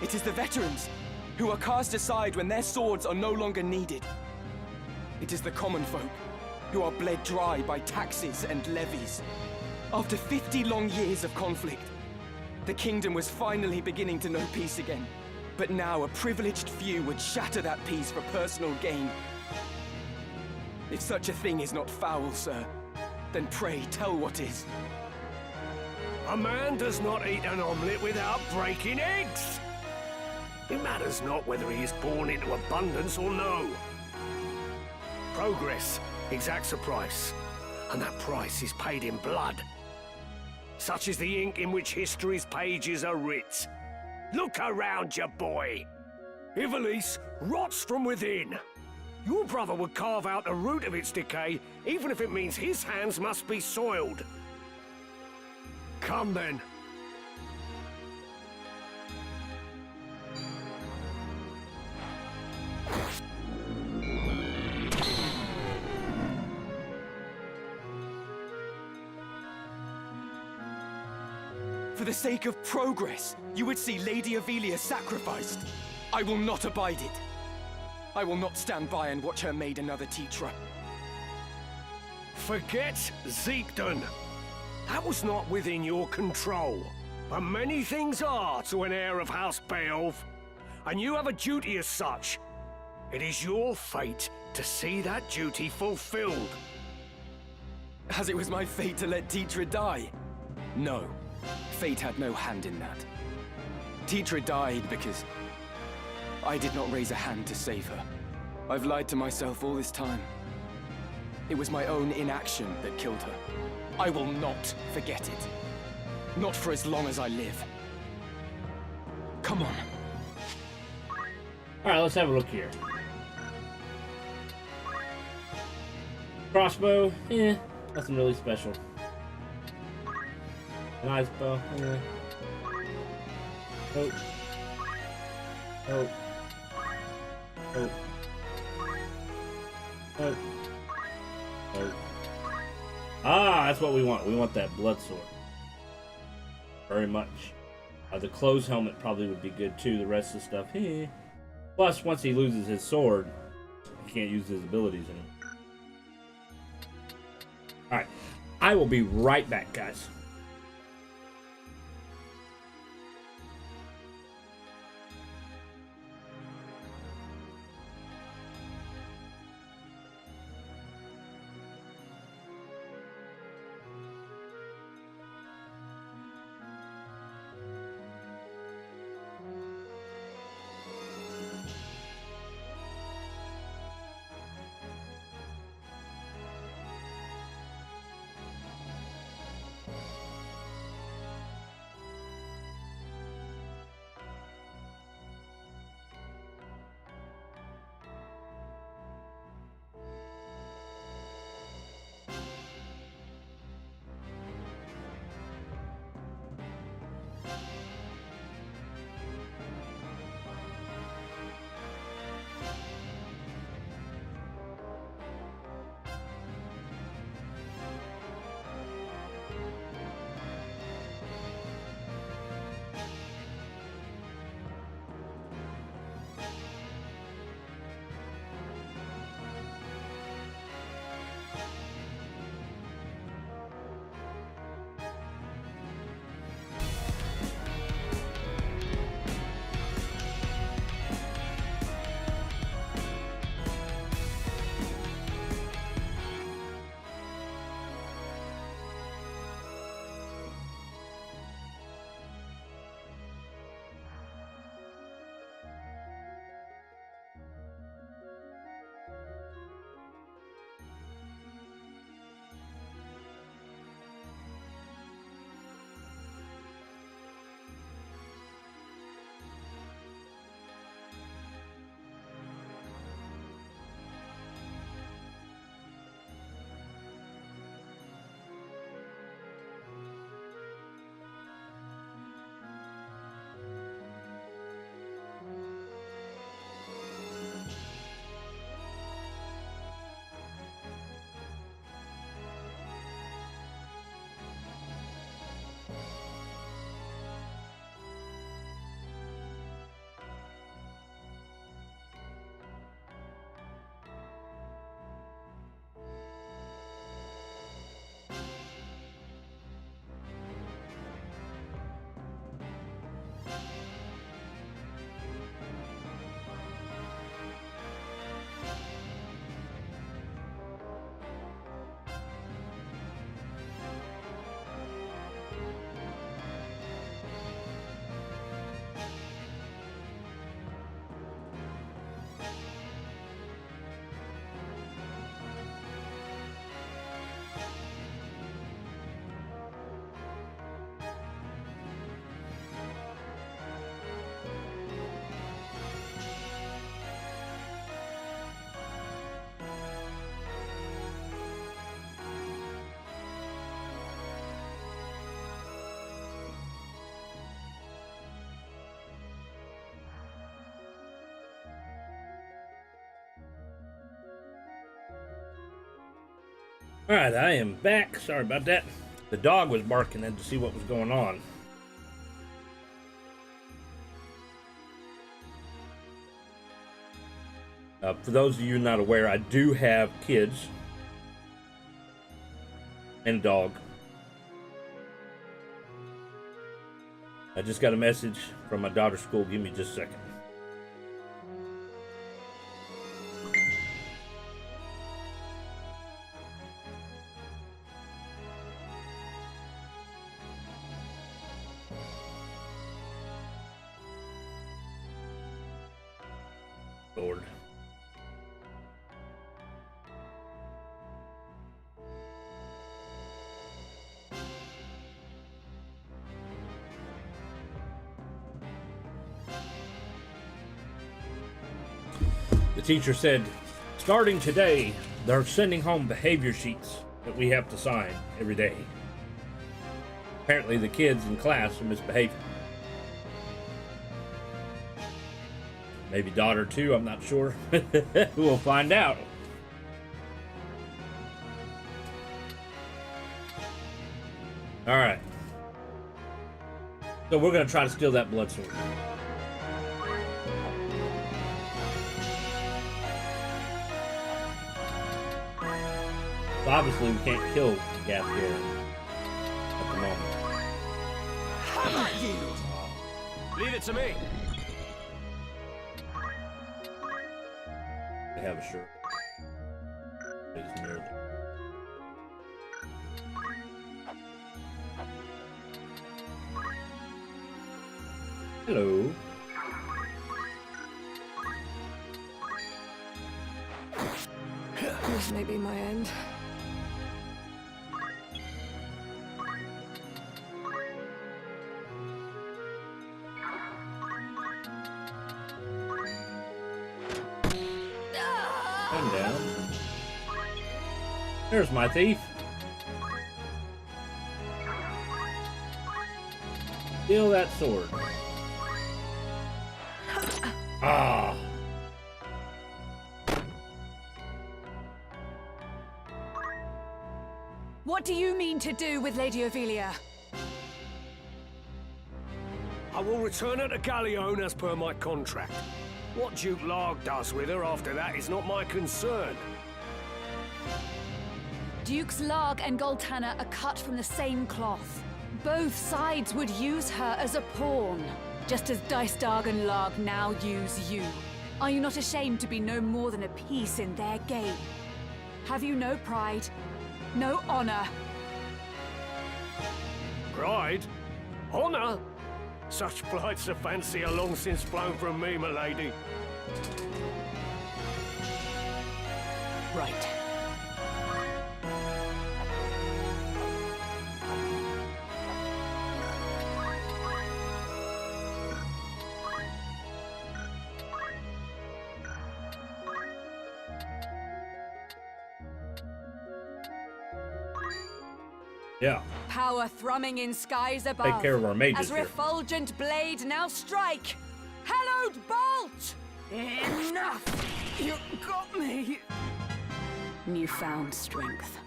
It is the veterans, who are cast aside when their swords are no longer needed. It is the common folk, who are bled dry by taxes and levies. After 50 long years of conflict, the kingdom was finally beginning to know peace again. But now a privileged few would shatter that peace for personal gain. If such a thing is not foul, sir, then pray tell what is. A man does not eat an omelette without breaking eggs. It matters not whether he is born into abundance or no. Progress exacts a price, and that price is paid in blood. Such is the ink in which history's pages are writ. Look around you, boy. Ivalice rots from within. Your brother would carve out the root of its decay, even if it means his hands must be soiled. Come then. For the sake of progress, you would see Lady Ivalice sacrificed. I will not abide it. I will not stand by and watch her made another Tetra. Forget Zeekden. That was not within your control. But many things are to an heir of House Beowulf, and you have a duty as such. It is your fate to see that duty fulfilled. As it was my fate to let Tetra die? No, fate had no hand in that. Tetra died because I did not raise a hand to save her. I've lied to myself all this time. It was my own inaction that killed her. I will not forget it. Not for as long as I live. Come on. Alright, let's have a look here. Crossbow, nothing really special. Nice bow, Oh. Oh. Oh. Oh. Oh. Ah, that's what we want. We want that blood sword. Very much. The clothes helmet probably would be good too. The rest of the stuff, Plus, once he loses his sword, he can't use his abilities anymore. Alright. I will be right back, guys. Alright, I am back. Sorry about that. The dog was barking in to see what was going on. For those of you not aware, I do have kids and a dog. I just got a message from my daughter's school. Give me just a second. Lord. The teacher said, starting today, they're sending home behavior sheets that we have to sign every day. Apparently the kids in class are misbehaving. Maybe daughter too, I'm not sure. We'll find out. Alright. So we're going to try to steal that blood sword. So obviously we can't kill Gastier at the moment. How about you? Leave it to me. They have a shirt. It's near them. Hello. This may be my end. Come down. There's my thief. Steal that sword. Ah. What do you mean to do with Lady Ophelia? I will return her to Galleon as per my contract. What Duke Larg does with her after that is not my concern. Dukes Larg and Goltanna are cut from the same cloth. Both sides would use her as a pawn, just as Dystarg and Larg now use you. Are you not ashamed to be no more than a piece in their game? Have you no pride? No honor? Pride? Honor? Such flights of fancy are long since flown from me, my lady. Right. Yeah. Power thrumming in skies above. Take care of our mages As here. refulgent blade now strike. Hallowed bolt! Enough! You got me! Newfound strength.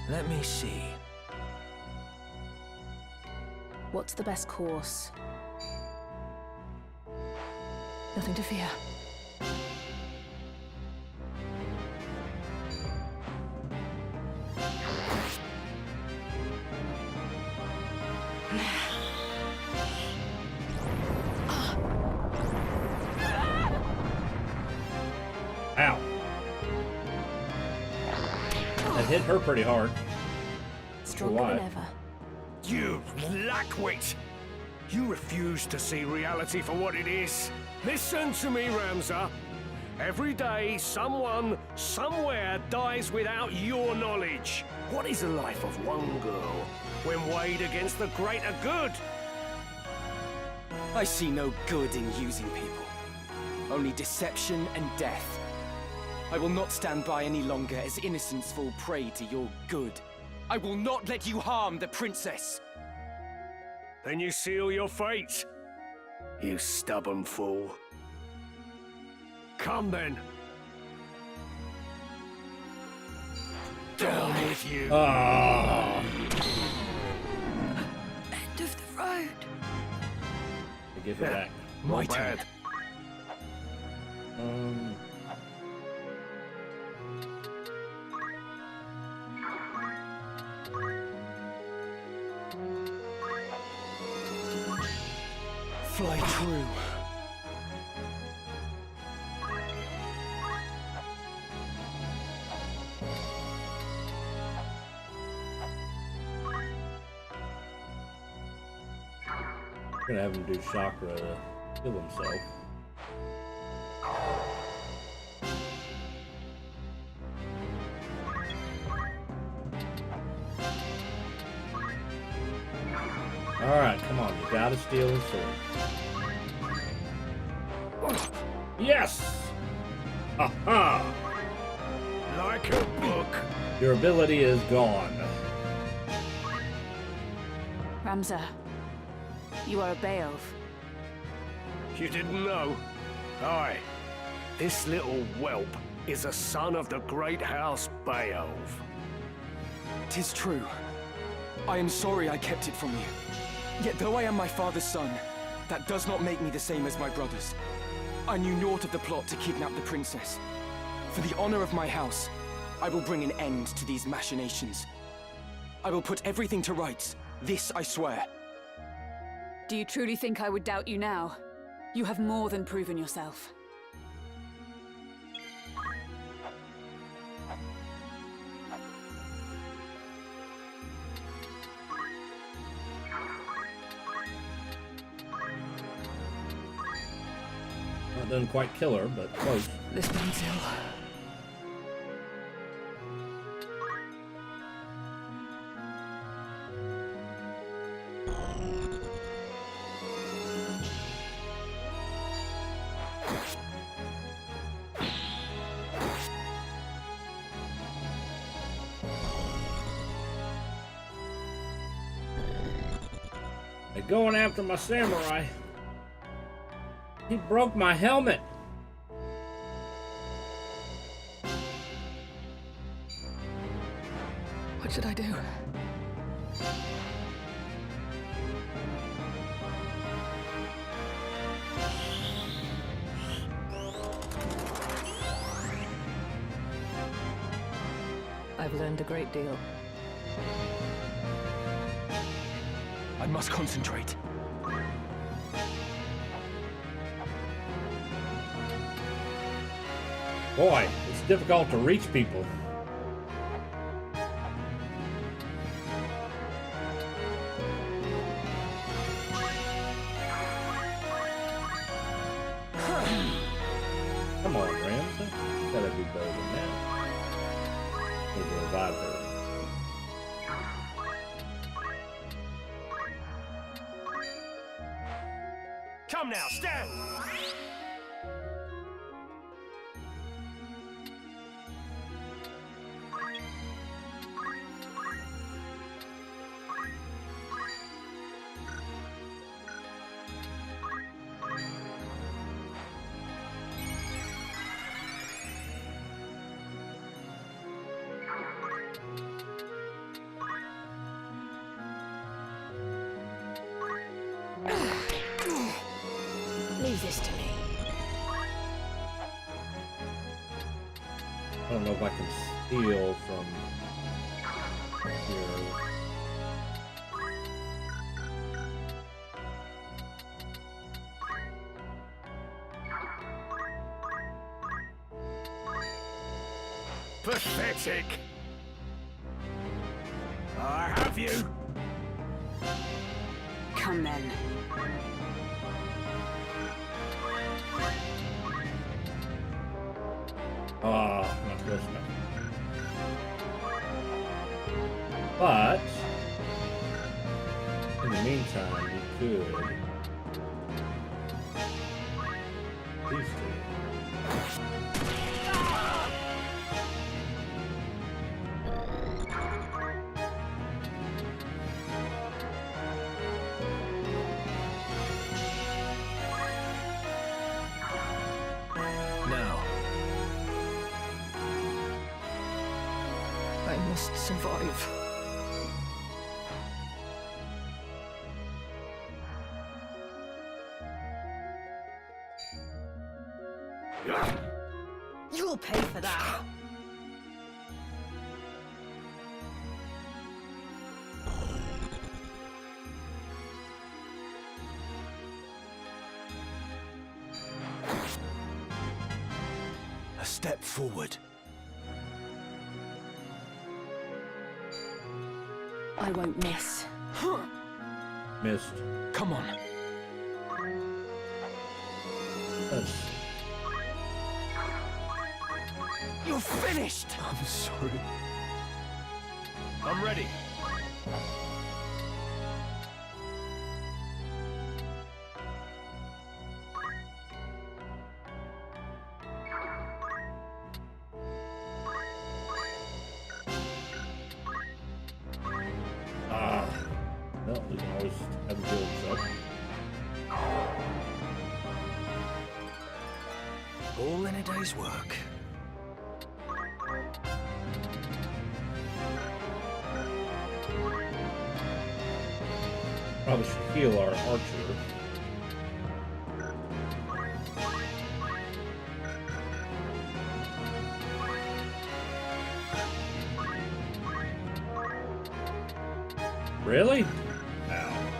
Let me see. What's the best course? Nothing to fear. Ow. That hit her pretty hard. Stronger Why? than ever. You lackwit! You refuse to see reality for what it is. Listen to me, Ramza. Every day, someone, somewhere dies without your knowledge. What is the life of one girl when weighed against the greater good? I see no good in using people. Only deception and death. I will not stand by any longer as innocents fall prey to your good. I will not let you harm the princess! Then you seal your fate, you stubborn fool. Come then. Down with you. Ah, End of the road. I give it back. My turn. Um, Fly true. I'm gonna have him do chakra to kill himself. Alright, come on, you gotta steal his sword. Yes! Ha-ha! Like a book. Your ability is gone. Ramza, you are a Beowulf. You didn't know? Aye. This little whelp is a son of the great house Beowulf. 'Tis true. I am sorry I kept it from you. Yet though I am my father's son, that does not make me the same as my brothers. I knew naught of the plot to kidnap the princess. For the honor of my house, I will bring an end to these machinations. I will put everything to rights. This I swear. Do you truly think I would doubt you now? You have more than proven yourself. Not done quite kill her, but close. This man's ill. They're going after my samurai. He broke my helmet. What should I do? I've learned a great deal. I must concentrate. Boy, it's difficult to reach people. Come on, Ramsey. You gotta do better than that. Need to revive her. Come now, stand! Leave this to me. I don't know if I can steal from here. Pathetic! I have you! Come then. Ah, not close enough. But in the meantime, we could these two. Now, I must survive. You'll pay for that. a step forward. I won't miss. Missed. Come on. That's You're finished! I'm sorry. I'm ready. well, we can always have the builds up. All in a day's work. Probably should heal our archer. Really? Ow.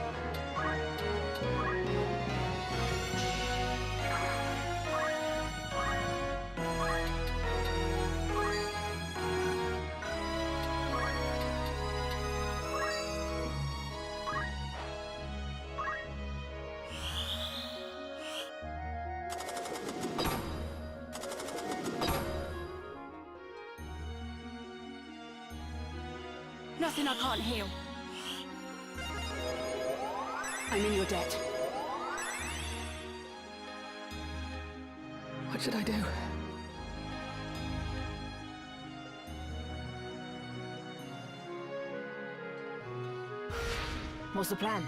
Nothing I can't heal. I'm in your debt. What should I do? What's the plan?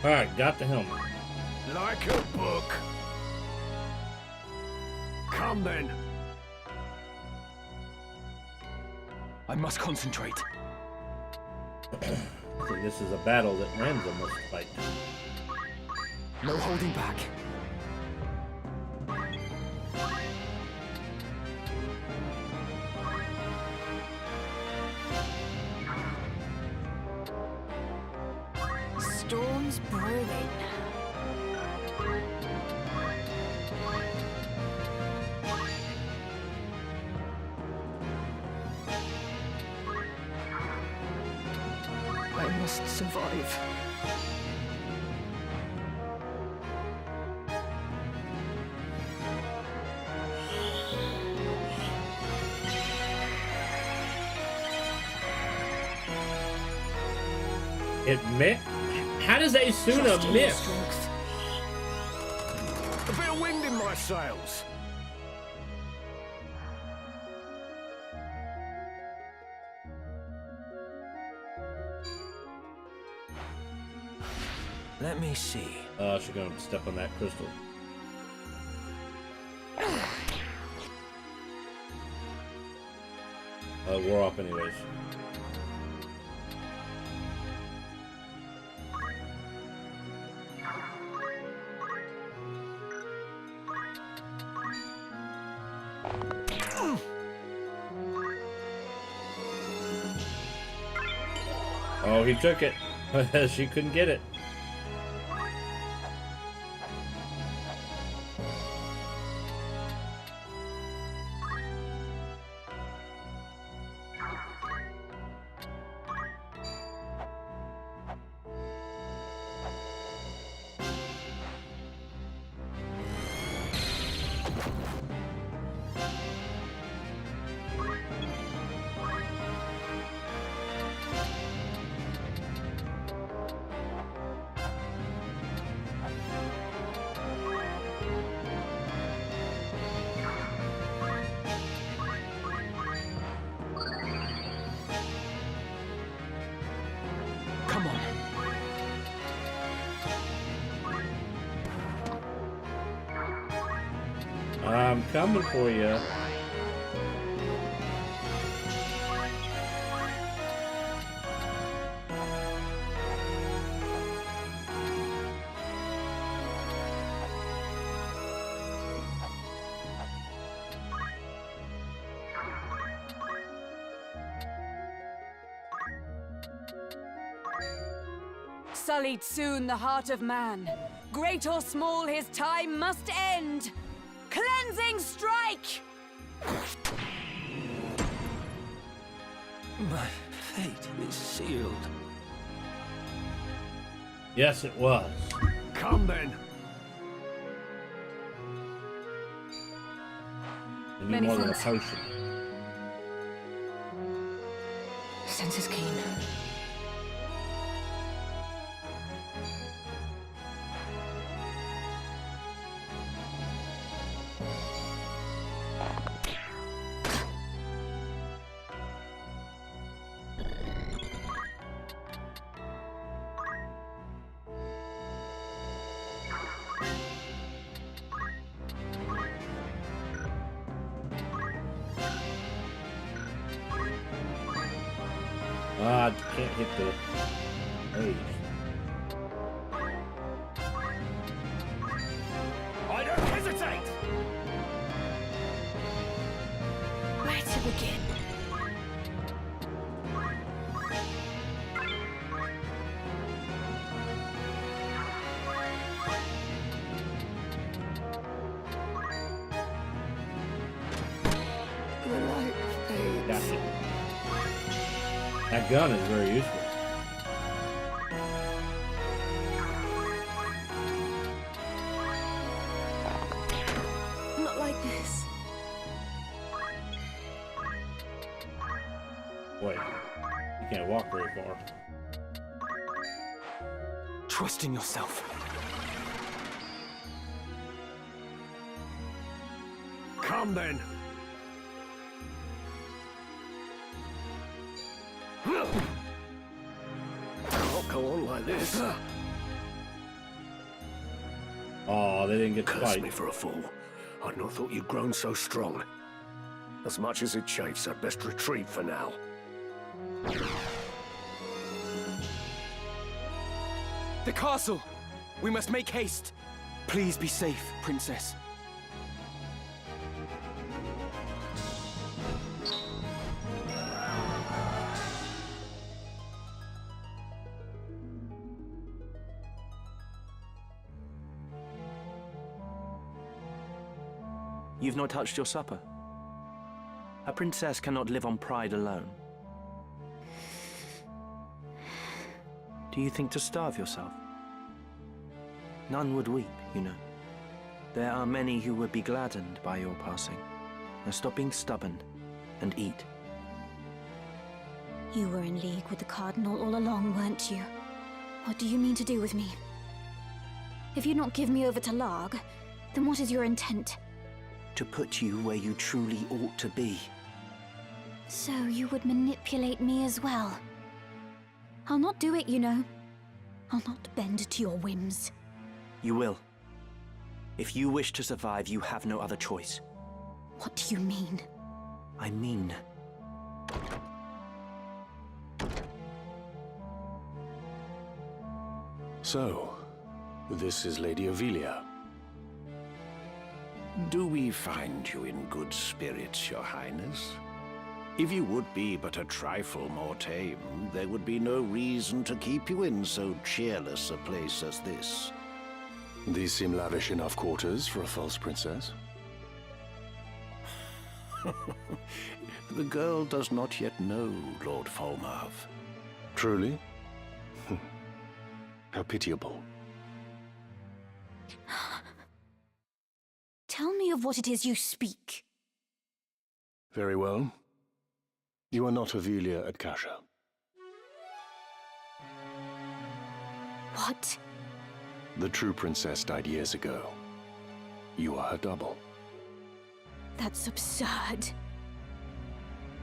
Alright, got the helmet. Like a book. Come then. I must concentrate. So this is a battle that Ramza must fight. No holding back. Storm's brewing. I must survive. It missed? How does Asuna Trust in your miss? strength. A bit of wind in my sails. Let me see. She's gonna step on that crystal. We're off anyways. Oh, he took it. She couldn't get it. I'm coming for you. Sullied soon the heart of man. Great or small, his time must end. Cleansing strike! My fate is sealed. Yes, it was. Come then. I need Many more than a thanks. potion. Senses keen. Ah, I can't hit the page. I don't hesitate! Where to begin? The light fades. Gotcha. That gun is very useful. Not like this. Wait, you can't walk very far. Trust in yourself. Come then. Can't go on like this. Oh, they didn't get to Curse fight. me for a fool. I'd not thought you'd grown so strong. As much as it chafes, I'd best retreat for now. The castle! We must make haste. Please be safe, Princess. You've not touched your supper. A princess cannot live on pride alone. Do you think to starve yourself? None would weep, you know. There are many who would be gladdened by your passing. Now stop being stubborn and eat. You were in league with the Cardinal all along, weren't you? What do you mean to do with me? If you not give me over to Larg, then what is your intent? To put you where you truly ought to be. So you would manipulate me as well? I'll not do it, you know. I'll not bend to your whims. You will. If you wish to survive, you have no other choice. What do you mean? I mean... So, this is Lady Ivalice. Do we find you in good spirits, Your Highness? If you would be but a trifle more tame, there would be no reason to keep you in so cheerless a place as this. These seem lavish enough quarters for a false princess. The girl does not yet know Lord Falmarv. Truly? How pitiable. Tell me of what it is you speak. Very well. You are not Ivalice at Kasha. What? The true princess died years ago. You are her double. That's absurd.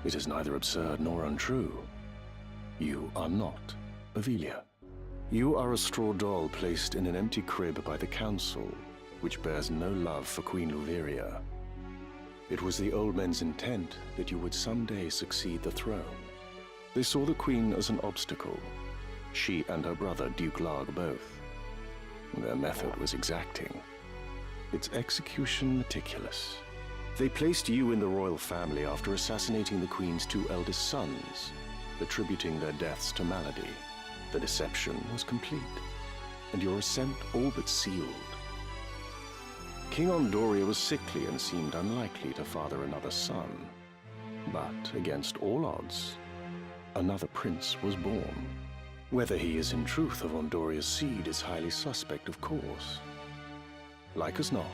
It is neither absurd nor untrue. You are not Ivalice. You are a straw doll placed in an empty crib by the council, which bears no love for Queen Luveria. It was the old men's intent that you would someday succeed the throne. They saw the Queen as an obstacle, she and her brother, Duke Larg, both. Their method was exacting, its execution meticulous. They placed you in the royal family after assassinating the Queen's two eldest sons, attributing their deaths to malady. The deception was complete, and your ascent all but sealed. King Ondoria was sickly and seemed unlikely to father another son. But against all odds, another prince was born. Whether he is in truth of Ondoria's seed is highly suspect, of course. Like as not,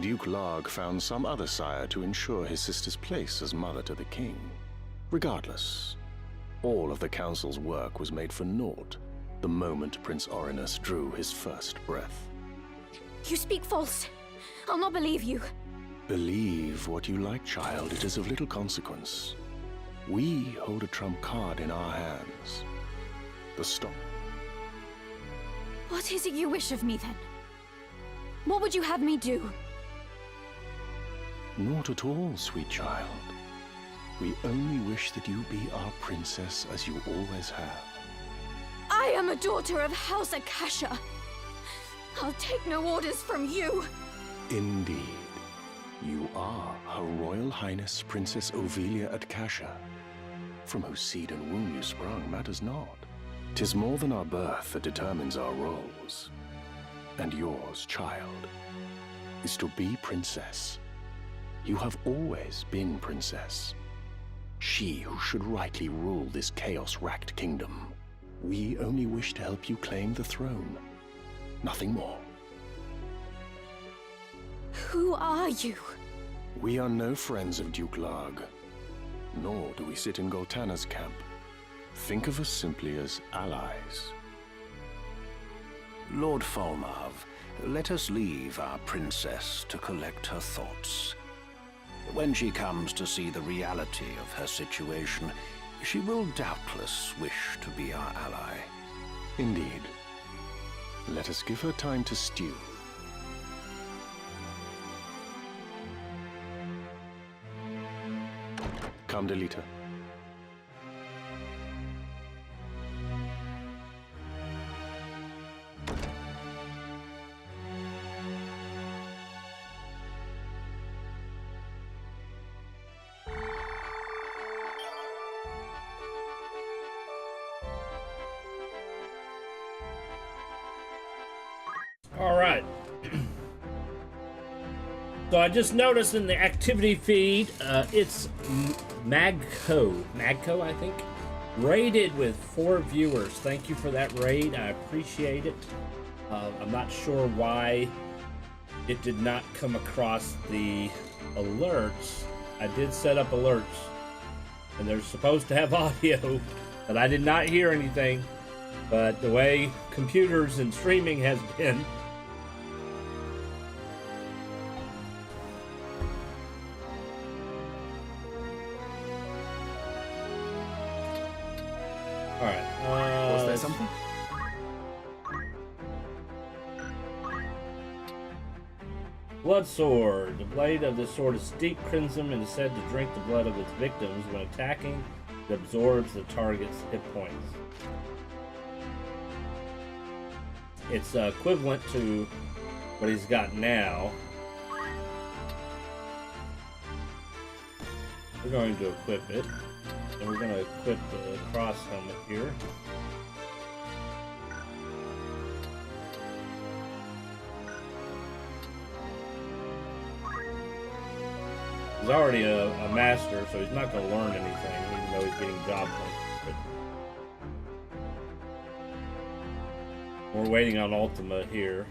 Duke Larg found some other sire to ensure his sister's place as mother to the king. Regardless, all of the council's work was made for naught the moment Prince Orinus drew his first breath. You speak false. I'll not believe you. Believe what you like, child. It is of little consequence. We hold a trump card in our hands. The stop. What is it you wish of me, then? What would you have me do? Not at all, sweet child. We only wish that you be our princess as you always have. I am a daughter of House Akasha. I'll take no orders from you. Indeed. You are Her Royal Highness Princess Ovelia Akasha. From whose seed and womb you sprung matters not. 'Tis more than our birth that determines our roles. And yours, child, is to be princess. You have always been princess. She who should rightly rule this chaos-racked kingdom. We only wish to help you claim the throne. Nothing more. Who are you? We are no friends of Duke Larg, nor do we sit in Goltana's camp. Think of us simply as allies. Lord Falmarv, let us leave our princess to collect her thoughts. When she comes to see the reality of her situation, she will doubtless wish to be our ally. Indeed. Let us give her time to stew. Come, Delita. All right. So I just noticed in the activity feed, it's Magco, I think, raided with 4 viewers. Thank you for that raid. I appreciate it. I'm not sure why it did not come across the alerts. I did set up alerts, and they're supposed to have audio, but I did not hear anything. But the way computers and streaming has been, Was there something? Blood sword. The blade of this sword is steep crimson and is said to drink the blood of its victims. When attacking, it absorbs the target's hit points. It's equivalent to what he's got now. We're going to equip it. And we're going to equip the cross helmet here. He's already a master, so he's not going to learn anything, even though he's getting job points. But we're waiting on Ultima here.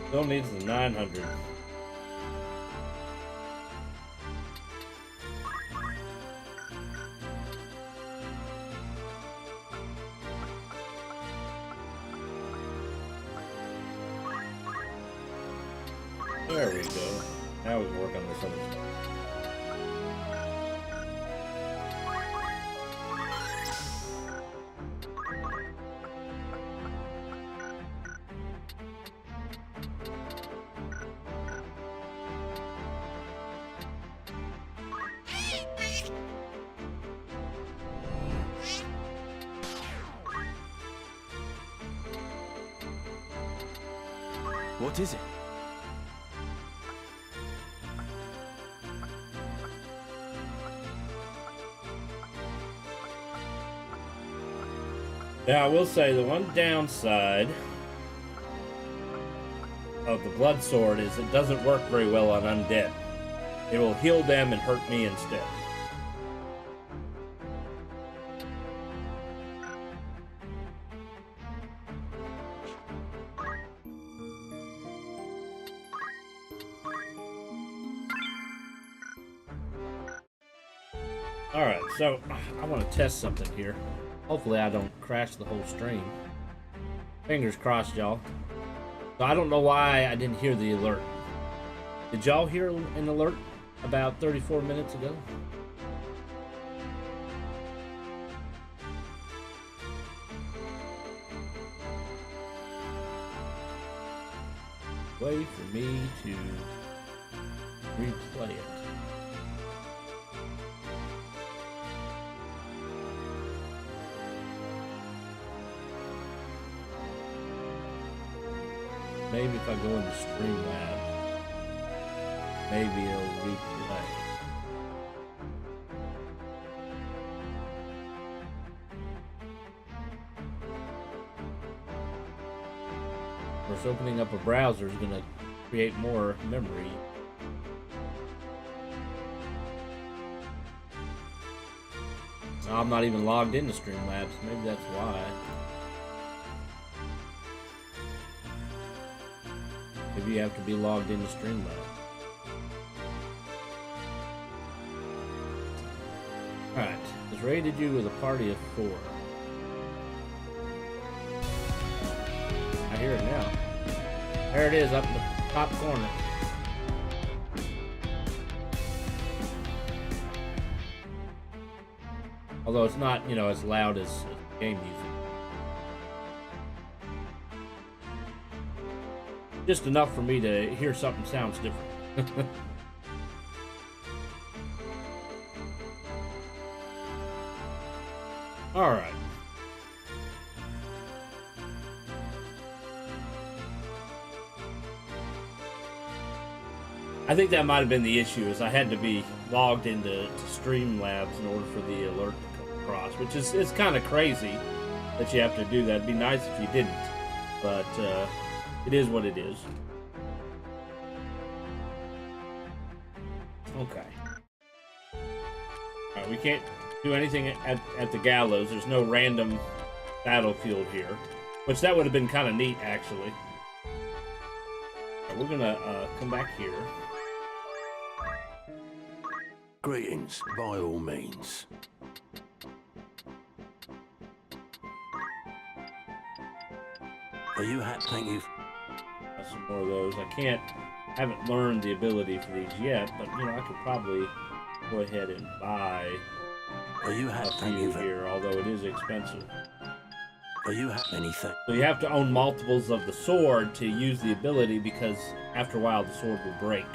Still needs the 900. There we go. Now we can work on this other stuff. What is it? Now, I will say the one downside of the blood sword is it doesn't work very well on undead. It will heal them and hurt me instead. Alright, so I want to test something here. Hopefully I don't crash the whole stream. Fingers crossed, y'all. So I don't know why I didn't hear the alert. Did y'all hear an alert about 34 minutes ago? Wait for me to replay it. Maybe if I go into Streamlabs, maybe it'll replay. Of course, opening up a browser is going to create more memory. I'm not even logged into Streamlabs. Maybe that's why. Maybe you have to be logged into Streamlabs. Alright, it's rated you with a party of 4. I hear it now. There it is, up in the top corner. Although it's not, you know, as loud as game music. Just enough for me to hear something sounds different. All right. I think that might have been the issue, is I had to be logged into Streamlabs in order for the alert to come across, which is it's kind of crazy that you have to do that. It'd be nice if you didn't, but it is what it is. Okay. Alright, we can't do anything at the gallows. There's no random battlefield here, which that would have been kind of neat, actually. Right, we're gonna come back here. Greetings, by all means. Are you thank you. Some more of those. Haven't learned the ability for these yet, but you know, I could probably go ahead and buy Are you a few here, although it is expensive. Are you anything? So you have to own multiples of the sword to use the ability, because after a while the sword will break.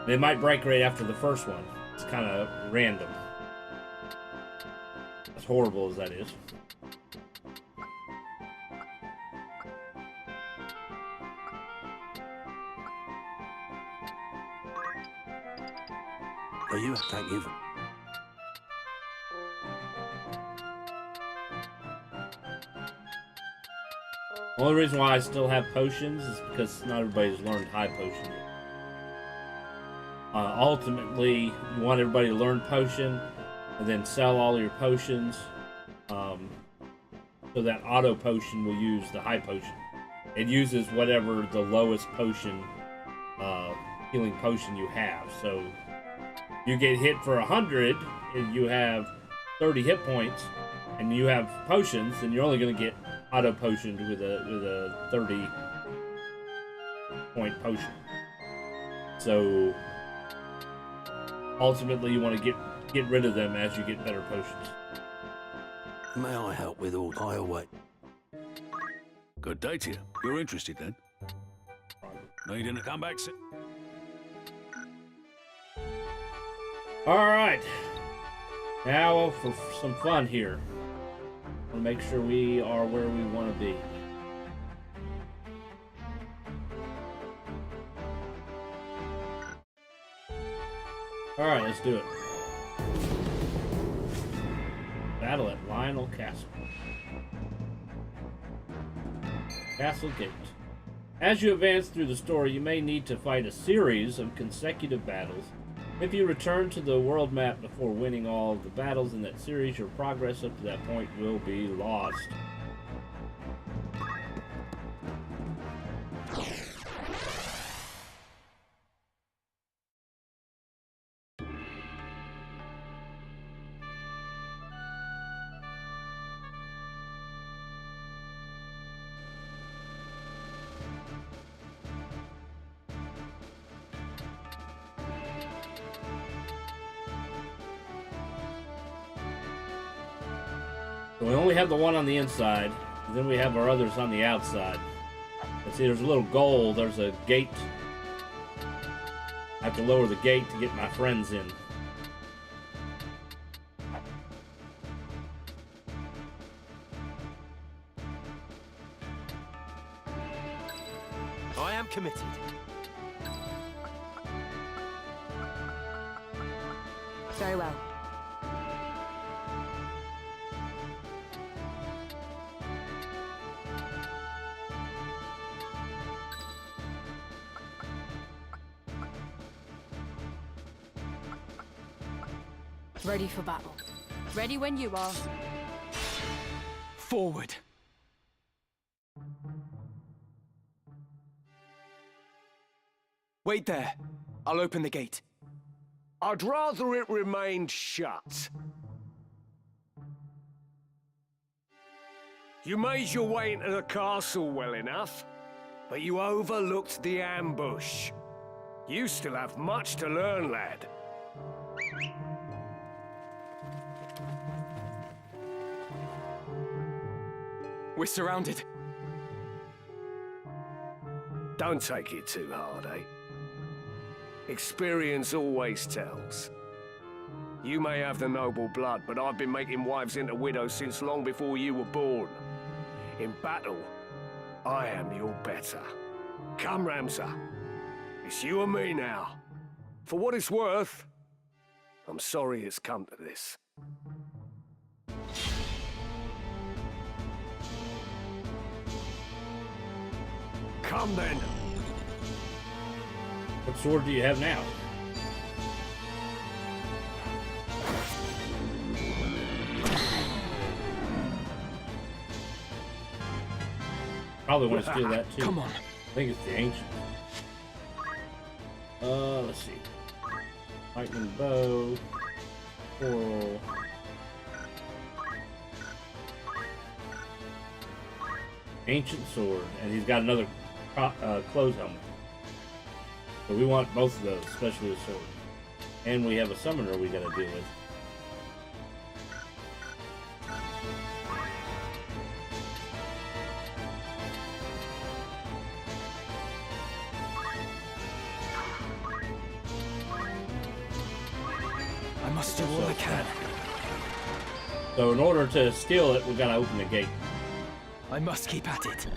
They might break right after the first one. It's kind of random. As horrible as that is. Are you thank you? The only reason why I still have potions is because not everybody's learned high potion yet. Ultimately, you want everybody to learn potion and then sell all your potions, so that auto potion will use the high potion. it uses whatever the lowest potion, healing potion you have. So you get hit for 100 and you have 30 hit points, and you have potions, and you're only going to get auto potioned with a 30 point potion. So ultimately, you want to get rid of them as you get better potions. May I help with all I await? Good day to you. You're interested then? Needing to come back soon? All right. Now for some fun here. I want to make sure we are where we want to be. All right, let's do it. Battle at Lionel Castle. Castle Gate. As you advance through the story, you may need to fight a series of consecutive battles. If you return to the world map before winning all the battles in that series, your progress up to that point will be lost. So we only have the one on the inside, and then we have our others on the outside. And see, there's a little goal. There's a gate. I have to lower the gate to get my friends in. I am committed. Very well. Ready for battle. Ready when you are. Forward. Wait there. I'll open the gate. I'd rather it remained shut. You made your way into the castle well enough, but you overlooked the ambush. You still have much to learn, lad. We're surrounded. Don't take it too hard, eh? Experience always tells. You may have the noble blood, but I've been making wives into widows since long before you were born. In battle, I am your better. Come, Ramsar. It's you and me now. For what it's worth, I'm sorry it's come to this. Come then. What sword do you have now? Probably want to steal that too. Come on. I think it's the ancient. Let's see. Lightning bow. Coral. Ancient sword, and he's got another clothes helmet. So we want both of those, especially the sword. And we have a summoner we gotta deal with. I must do all I can. So in order to steal it, we gotta open the gate. I must keep at it.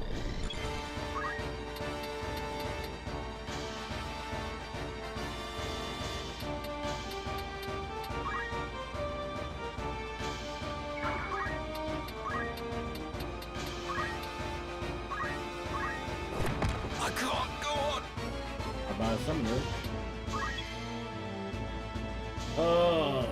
I can't go on. How about a summoner? Oh.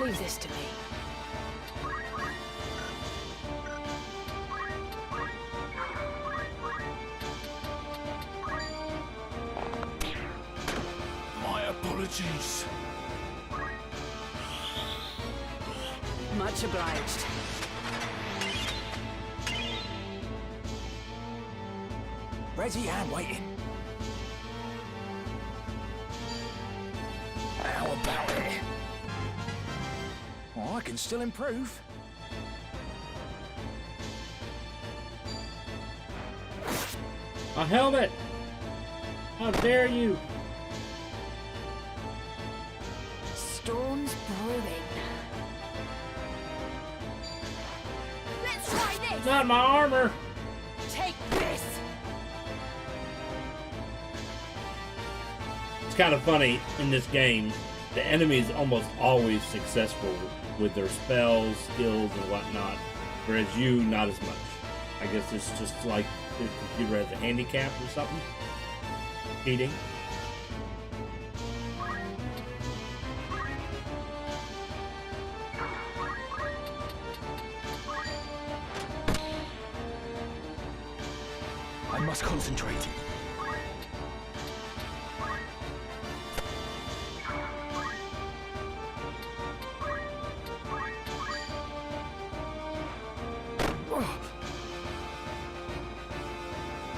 Leave this to me. My apologies. Much obliged. Ready and waiting. How about it? Oh, I can still improve. A helmet! How dare you! Storm's brewing. Let's try this! Not my armor! Take this! It's kind of funny in this game. The enemy is almost always successful with their spells, skills, and whatnot, whereas you, not as much. I guess it's just like the computer has a handicap or something. Cheating. I must concentrate.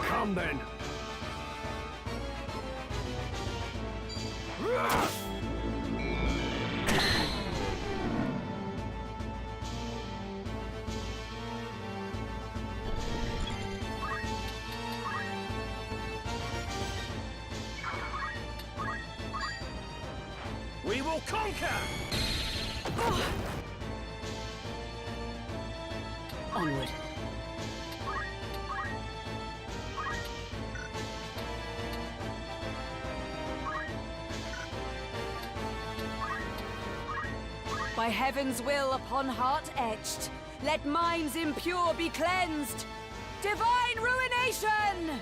Come then. We will conquer! Onward. By heaven's will upon heart etched, let minds impure be cleansed. Divine ruination!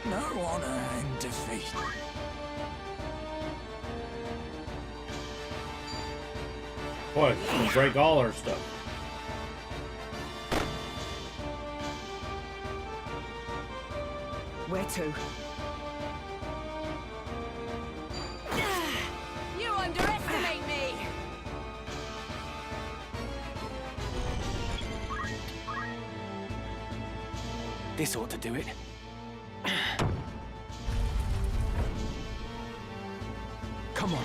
No honor in defeat. Boy, you break all our stuff. Where to? You underestimate me! This ought to do it. Come on.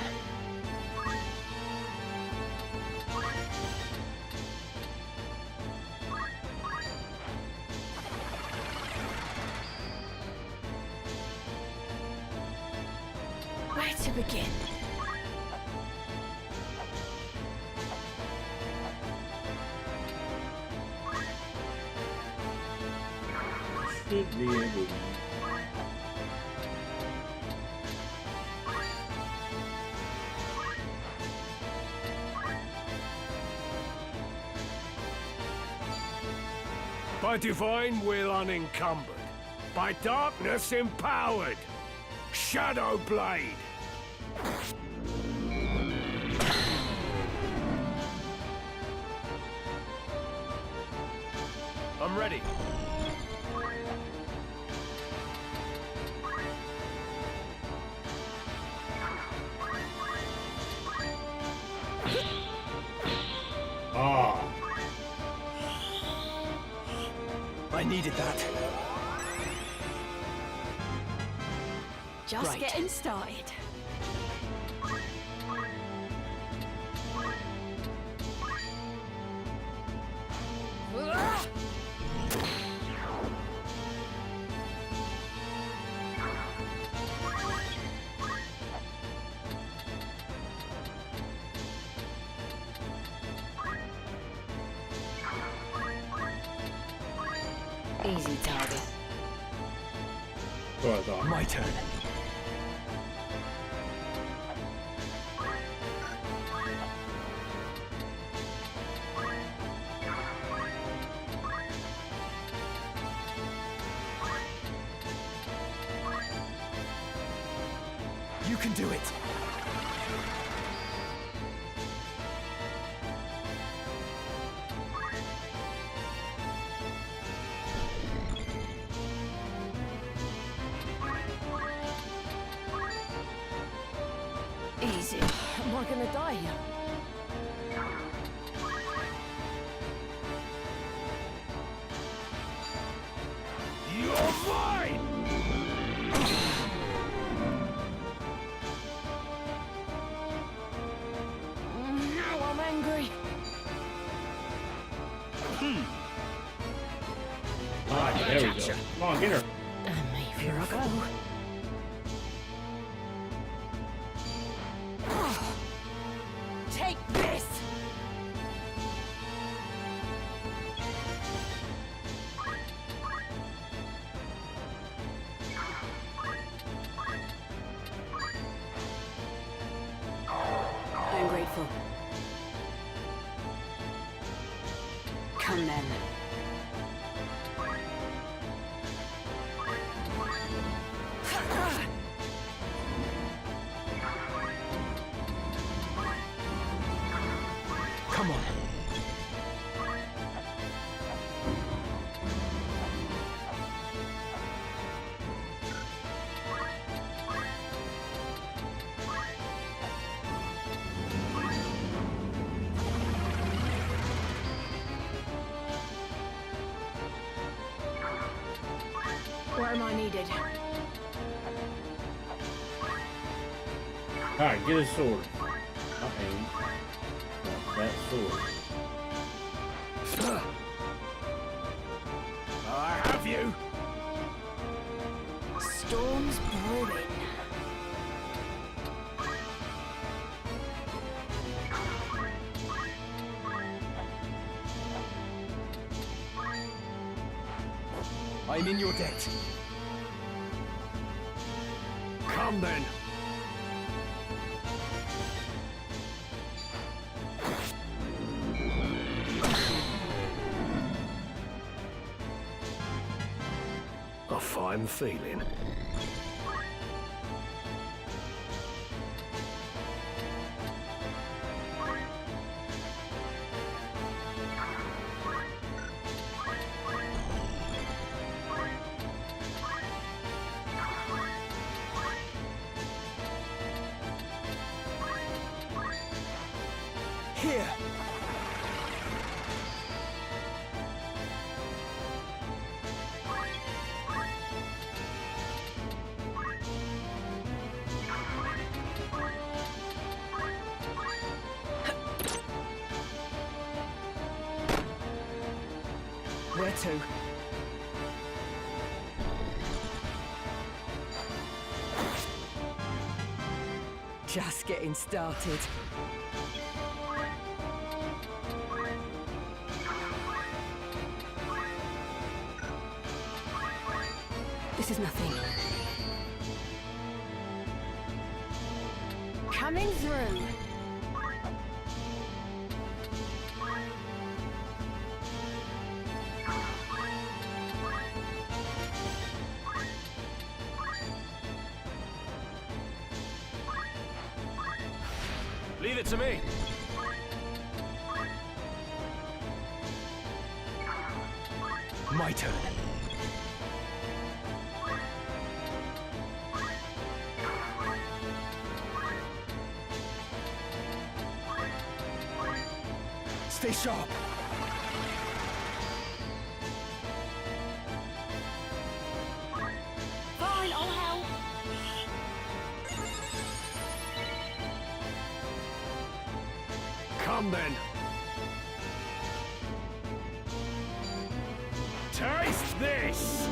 Where to begin? Should be able to. By divine will unencumbered, by darkness empowered. Shadow Blade! I'm ready. Ah. I needed that. Just Right. getting started. Easy target. So I thought. My turn. You can do it. Easy. Am I gonna die here? You're mine! Now I'm angry. Ah, there we go. Come on, get her. Damn me, here I go. Take this! I'm grateful. Come then. Come on. Where am I needed? Alright, get his sword. That sword. I have you! Storm's brewing. I'm in your debt. Come then! A fine feeling. Here. Where to? Just getting started. This is nothing. Coming through. Leave it to me. My turn. Stay sharp. Fine, I'll help. Come then. Taste this!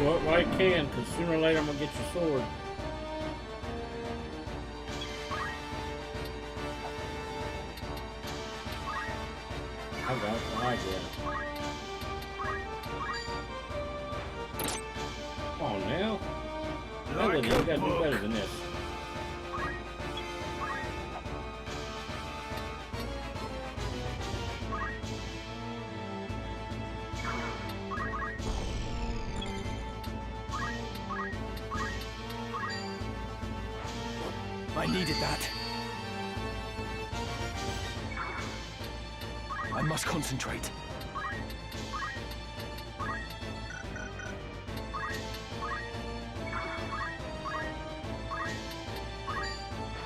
Well, I can, because sooner or later I'm going to get your sword. I got it. I get it. Come on now. Like You a gotta do book. better than this. I needed that. I must concentrate.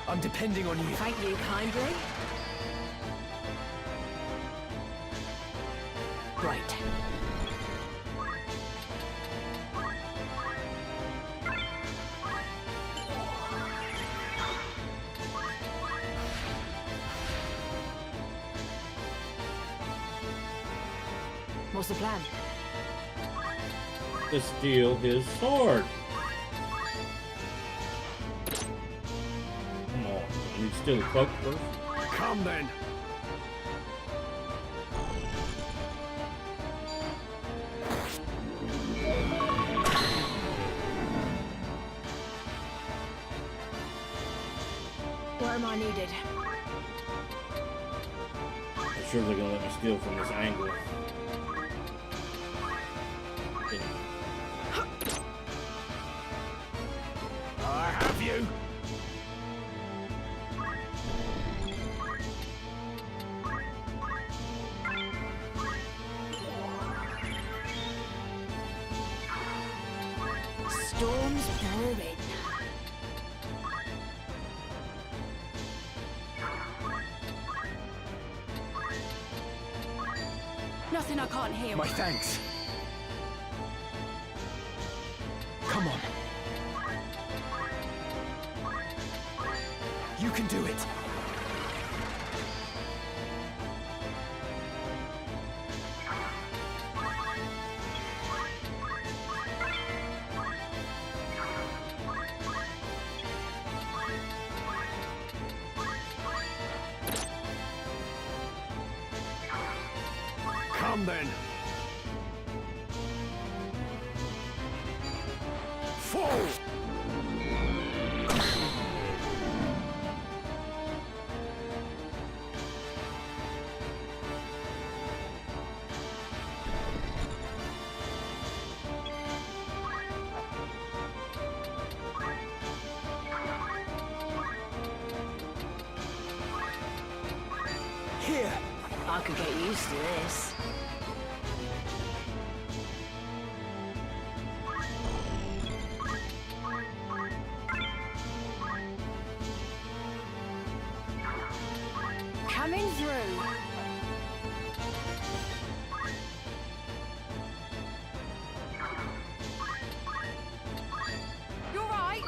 I'm depending on you. Thank you kindly. Right. What's the plan? To steal his sword. Come on, you need to steal the cloak first. Come then. Where am I needed? I'm sure they're gonna let me steal from this angle. I have you. Storm's brewing. Nothing I can't hear. My thanks. Come on. You can do it. Come then. Fall. Here. I could get used to this. Coming through. You're right.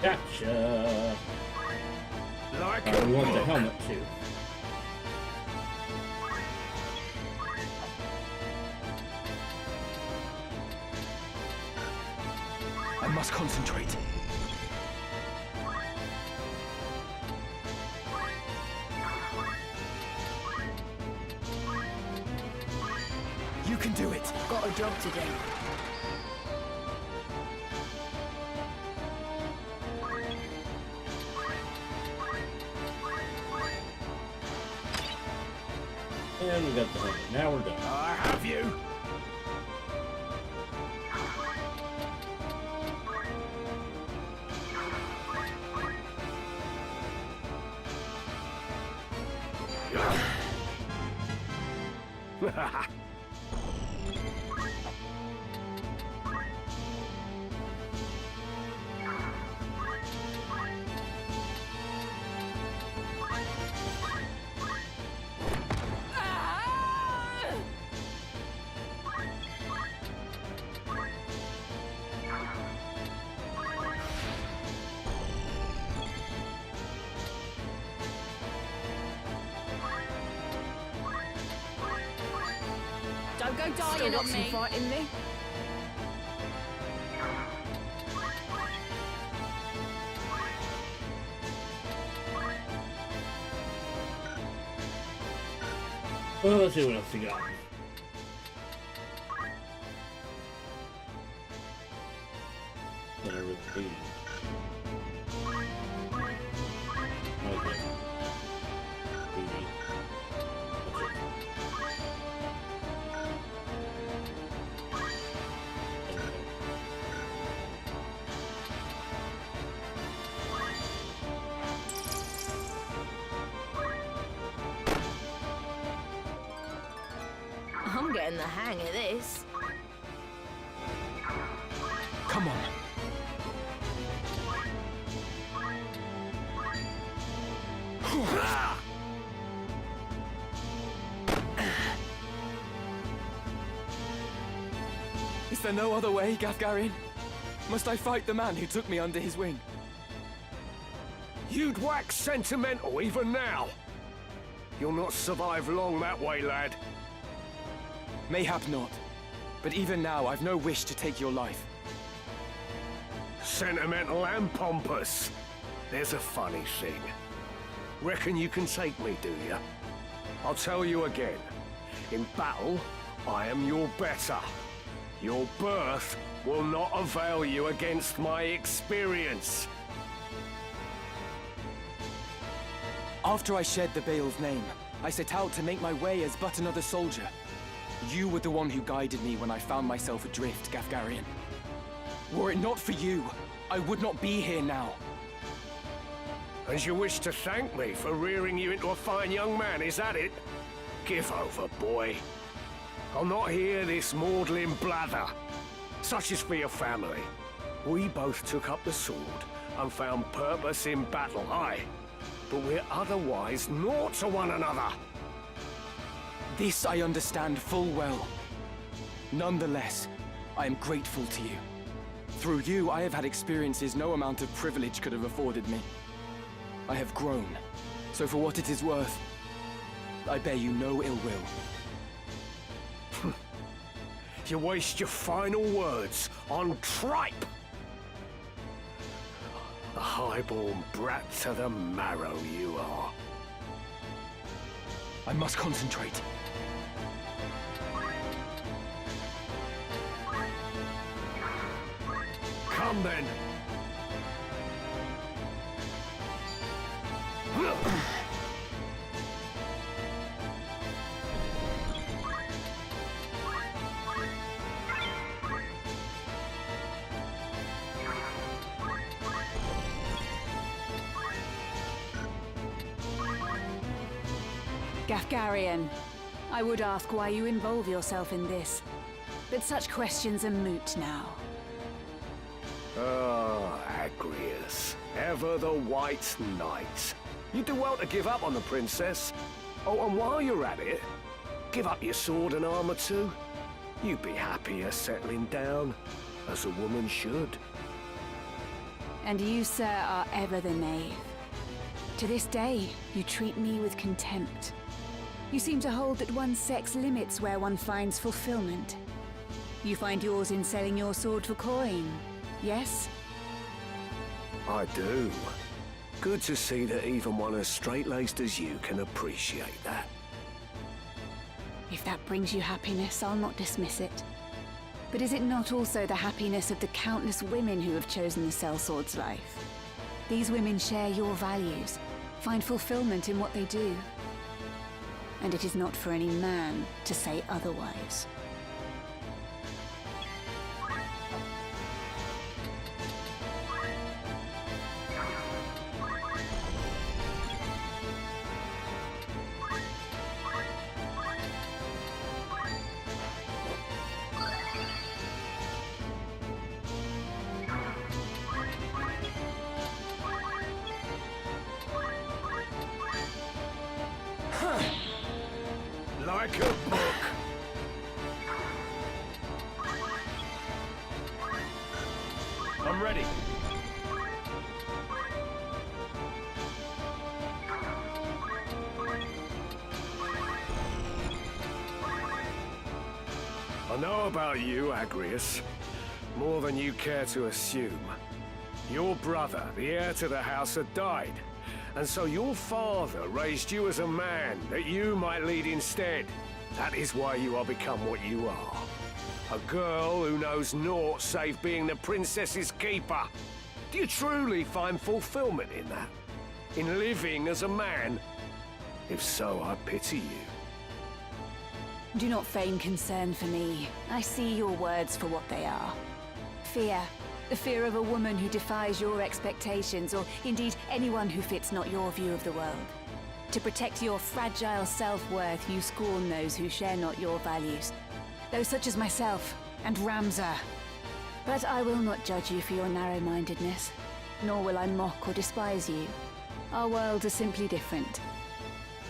Gotcha. Like Alright, we want the helmet too. I must concentrate. You can do it. Got a job to do. And we got the helmet. Now we're done. I have you. Don't go Still dying got on some me. fight in me. Well, let's see what else we got. Whatever the beat. Okay. I'm getting the hang of this. Come on. Is there no other way, Gafgarian? Must I fight the man who took me under his wing? You'd wax sentimental even now. You'll not survive long that way, lad. Mayhap not. But even now, I've no wish to take your life. Sentimental and pompous. There's a funny thing. Reckon you can take me, do ya? I'll tell you again. In battle, I am your better. Your birth will not avail you against my experience. After I shed the Bael's name, I set out to make my way as but another soldier. You were the one who guided me when I found myself adrift, Gafgarian. Were it not for you, I would not be here now. And you wish to thank me for rearing you into a fine young man, is that it? Give over, boy. I'll not hear this maudlin blather. Such is for your family. We both took up the sword and found purpose in battle, aye. But we're otherwise naught to one another. This I understand full well. Nonetheless, I am grateful to you. Through you, I have had experiences no amount of privilege could have afforded me. I have grown, so for what it is worth, I bear you no ill will. You waste your final words on tripe! A highborn brat to the marrow you are. I must concentrate. Come then. Gafgarian, I would ask why you involve yourself in this, but such questions are moot now. Ah, Agrius, ever the White Knight. You do well to give up on the princess. Oh, and while you're at it, give up your sword and armor too. You'd be happier settling down, as a woman should. And you, sir, are ever the knave. To this day, you treat me with contempt. You seem to hold that one's sex limits where one finds fulfillment. You find yours in selling your sword for coin, yes? I do. Good to see that even one as straight-laced as you can appreciate that. If that brings you happiness, I'll not dismiss it. But is it not also the happiness of the countless women who have chosen the sellsword's life? These women share your values, find fulfillment in what they do. And it is not for any man to say otherwise. Like a book. I'm ready. I know about you, Agrius. More than you care to assume. Your brother, the heir to the house, had died. And so your father raised you as a man, that you might lead instead. That is why you are become what you are. A girl who knows naught save being the princess's keeper. Do you truly find fulfillment in that? In living as a man? If so, I pity you. Do not feign concern for me. I see your words for what they are. Fear. The fear of a woman who defies your expectations, or indeed anyone who fits not your view of the world. To protect your fragile self-worth, you scorn those who share not your values. Those such as myself and Ramza. But I will not judge you for your narrow-mindedness, nor will I mock or despise you. Our worlds are simply different.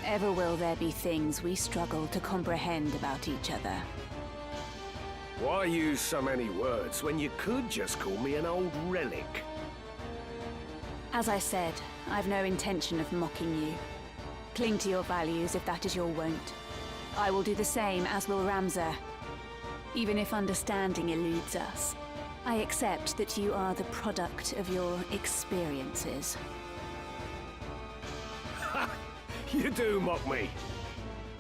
Ever will there be things we struggle to comprehend about each other. Why use so many words when you could just call me an old relic? As I said, I've no intention of mocking you. Cling to your values if that is your wont. I will do the same, as will Ramza. Even if understanding eludes us, I accept that you are the product of your experiences. You do mock me.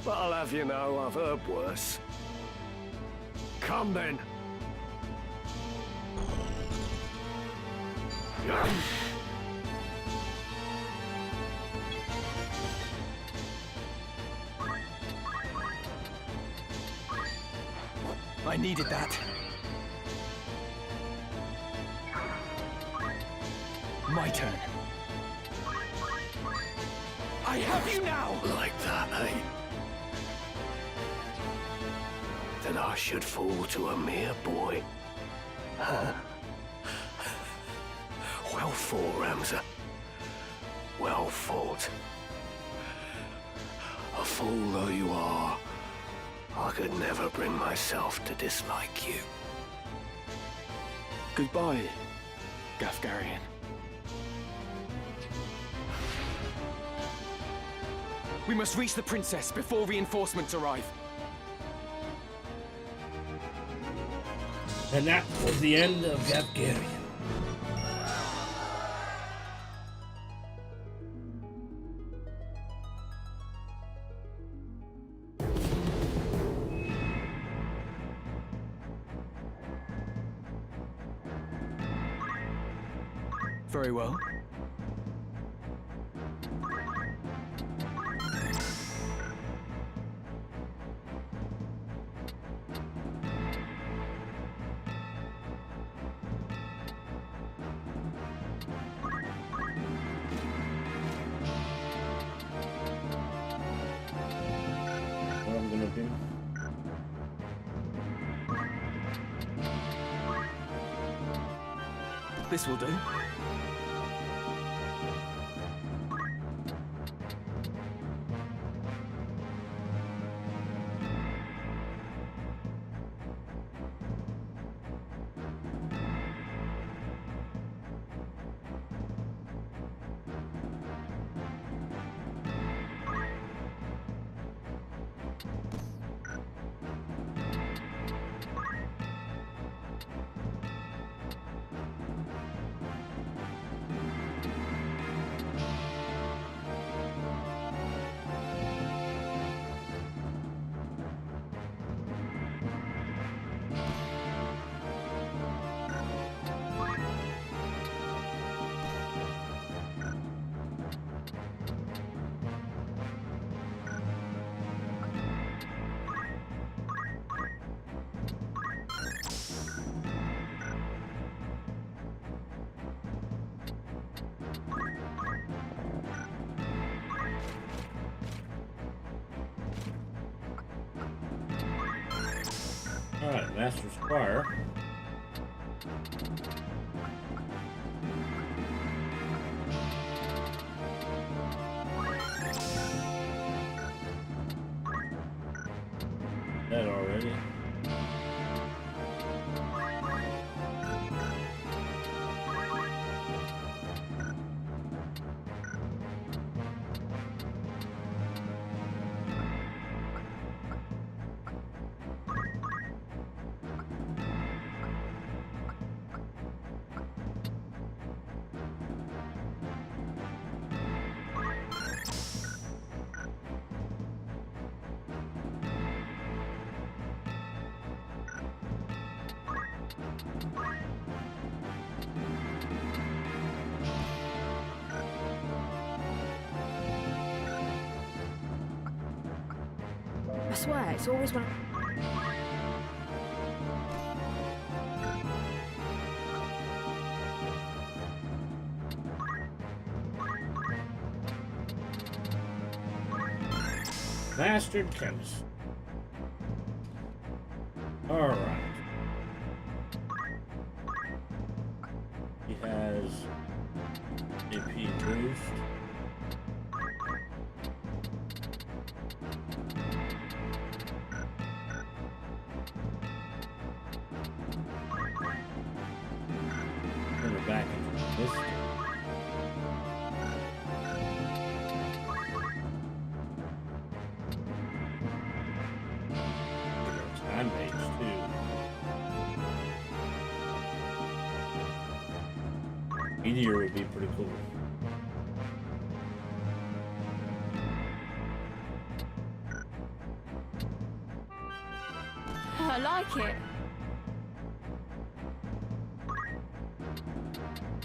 But I'll have you know I've heard worse. Come then. I needed that. My turn. I have you now! Like that, eh? Then I should fall to a mere boy. Well fought, Ramza. Well fought. A fool though you are, I could never bring myself to dislike you. Goodbye, Gafgarian. We must reach the princess before reinforcements arrive. And that was the end of Gafgarian. Very well. What I'm gonna do? This will do. Alright, Master's Choir. That already. I swear, it's always when... Mastered chemist. Alright. He has AP boost. Turn her back into this. Time age too. Meteor would be pretty cool. I like it.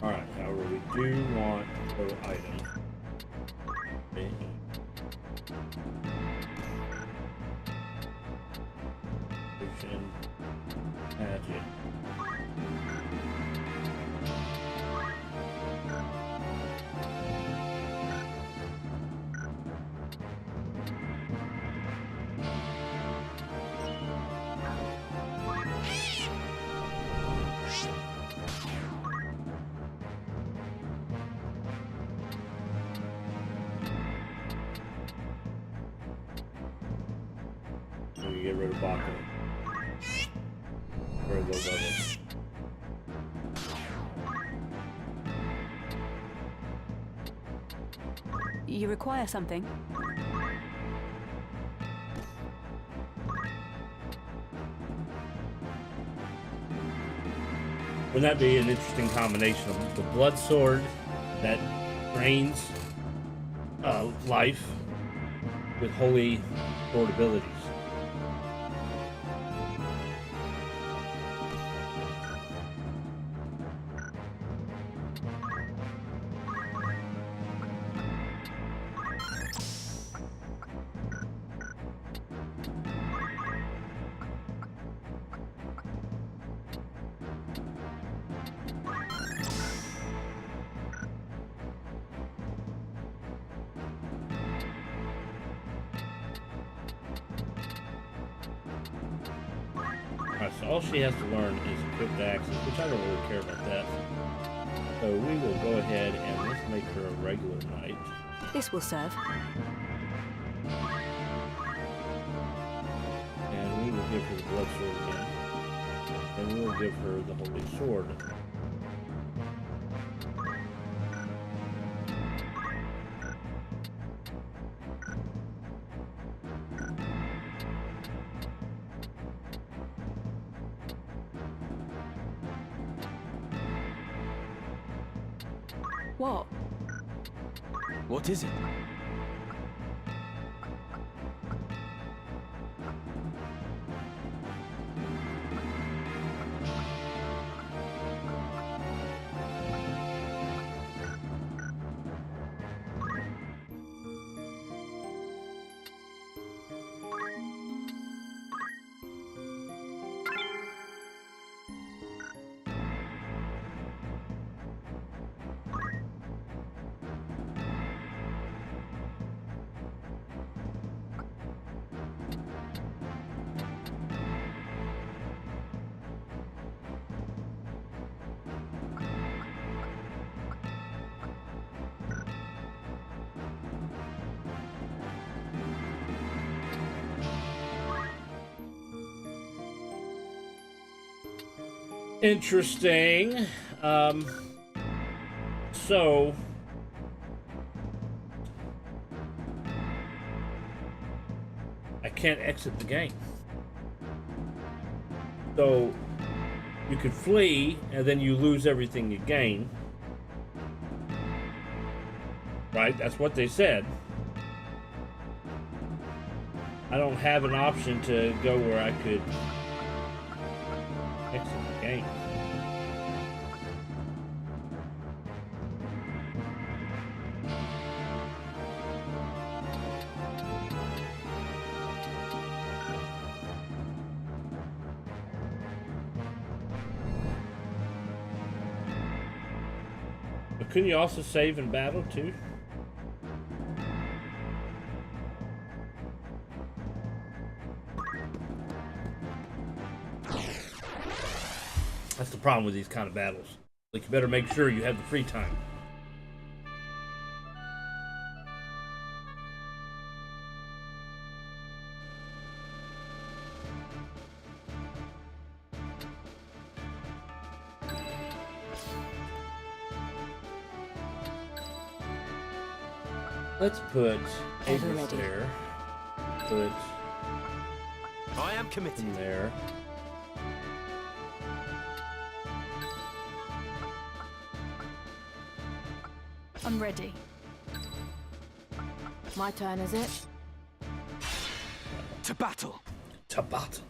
Alright, however, we do want her item. Okay. Potion. Magic. So we get rid of Baco. For those levels. You require something? Wouldn't that be an interesting combination of the blood sword that drains life with holy sword abilities? Alright, so all she has to learn is equipped axes, which I don't really care about that. So we will go ahead and let's make her a regular knight. This will serve. And we will give her the blood sword again. And we will give her the holy sword. What? What is it? Interesting. So I can't exit the game. So you could flee and then you lose everything you gain. Right? That's what they said. I don't have an option to go where I could exit the game. But couldn't you also save in battle too? That's the problem with these kind of battles. Like, you better make sure you have the free time. Let's put Ivalice there. Put I am committed. him there. I'm ready. My turn, is it? To battle. To battle.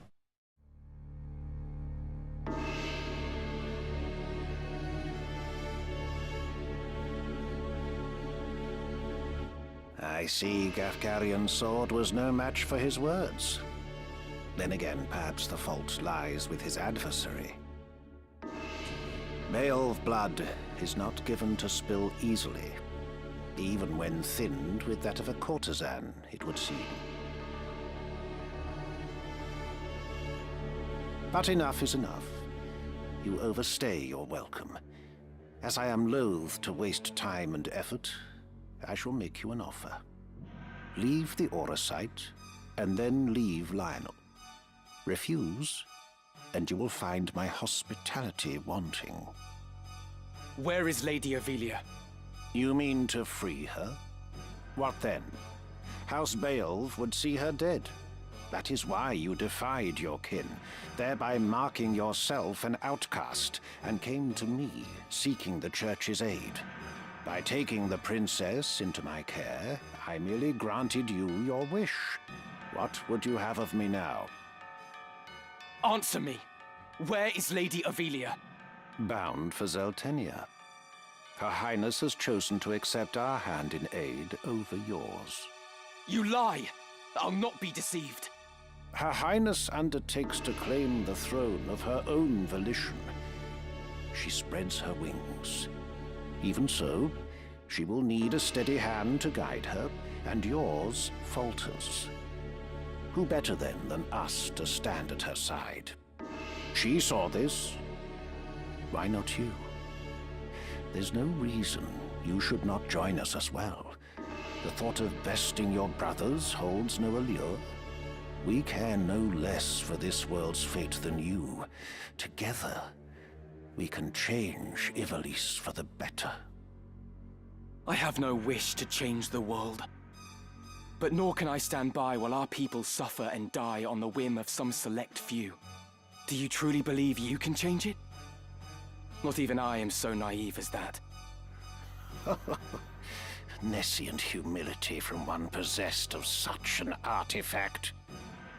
I see Gafgarian's sword was no match for his words. Then again, perhaps the fault lies with his adversary. Beowulf blood is not given to spill easily, even when thinned with that of a courtesan, it would seem. But enough is enough. You overstay your welcome. As I am loath to waste time and effort, I shall make you an offer. Leave the Aura site, and then leave Lionel. Refuse, and you will find my hospitality wanting. Where is Lady Ivalice? You mean to free her? What then? House Beowulf would see her dead. That is why you defied your kin, thereby marking yourself an outcast, and came to me, seeking the Church's aid. By taking the princess into my care, I merely granted you your wish. What would you have of me now? Answer me. Where is Lady Ivalice? Bound for Zeltenia. Her Highness has chosen to accept our hand in aid over yours. You lie! I'll not be deceived. Her Highness undertakes to claim the throne of her own volition. She spreads her wings. Even so, she will need a steady hand to guide her, and yours falters. Who better then than us to stand at her side? She saw this. Why not you? There's no reason you should not join us as well. The thought of besting your brothers holds no allure. We care no less for this world's fate than you. Together, we can change Ivalice for the better. I have no wish to change the world. But nor can I stand by while our people suffer and die on the whim of some select few. Do you truly believe you can change it? Not even I am so naive as that. Nescient humility from one possessed of such an artifact.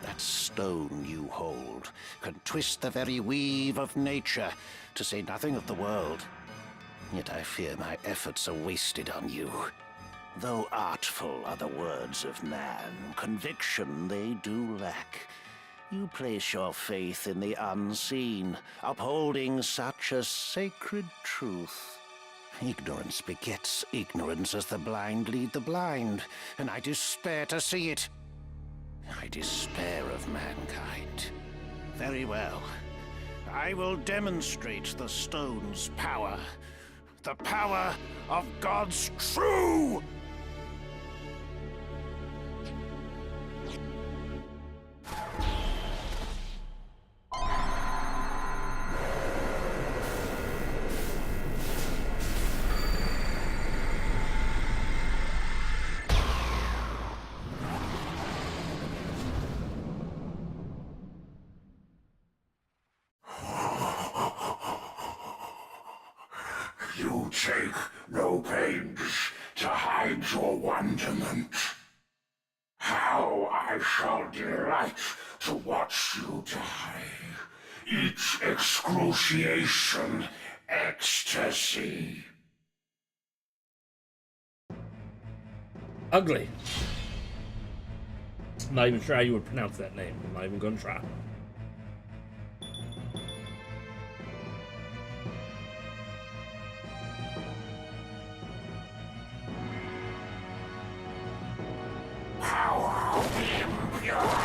That stone you hold can twist the very weave of nature, to say nothing of the world. Yet I fear my efforts are wasted on you. Though artful are the words of man, conviction they do lack. You place your faith in the unseen, upholding such a sacred truth. Ignorance begets ignorance as the blind lead the blind, and I despair to see it. I despair of mankind. Very well. I will demonstrate the stone's power. The power of God's true! You take no pains to hide your wonderment. How I shall delight to watch you die. Each excruciation, ecstasy. Ugly. I'm not even sure how you would pronounce that name. I'm not even gonna try. Power of the impure.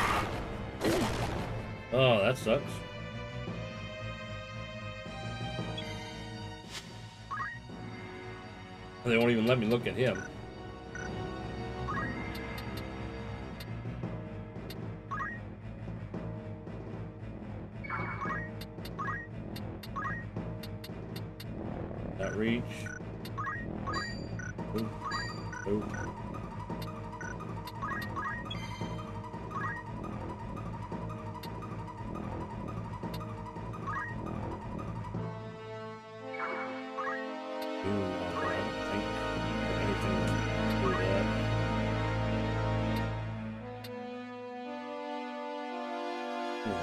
Oh, that sucks. They won't even let me look at him. That reach. Ooh. Ooh.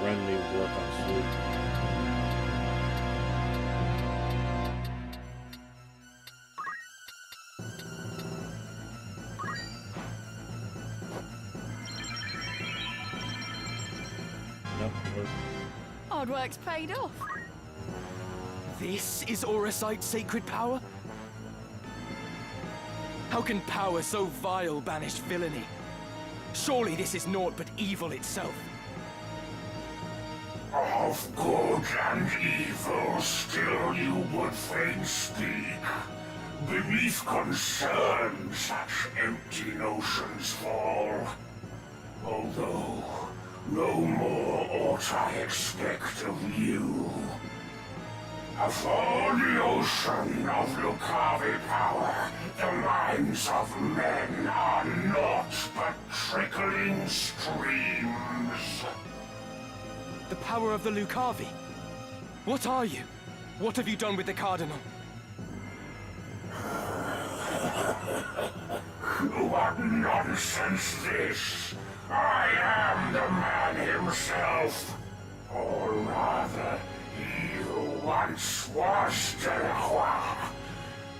Renly work on sleep. Nope. Hard work's paid off. This is Auracite's sacred power? How can power so vile banish villainy? Surely this is naught but evil itself. Of good and evil still you would fain speak. Beneath concern such empty notions fall. Although no more ought I expect of you. Of all the ocean of Lucavi power, the minds of men are naught but trickling streams. The power of the Lucavi? What are you? What have you done with the Cardinal? What nonsense this! I am the man himself. Or rather, he who once was Delacroix.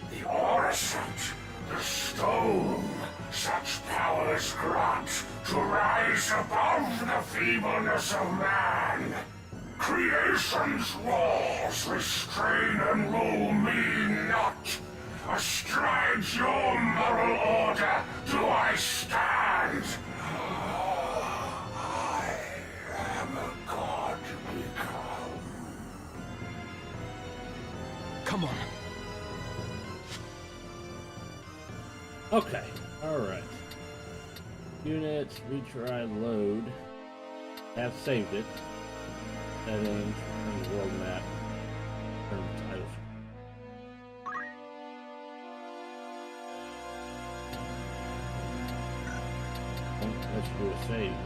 The Auracite, the stone, such powers grant to rise above the feebleness of man. Creation's laws restrain and rule me not. Astride your moral order do I stand. I am a god become. Come on. Okay, alright. Units, retry, load. Have saved it. Settings, turn the world map. Turn the titles. Let's do a save.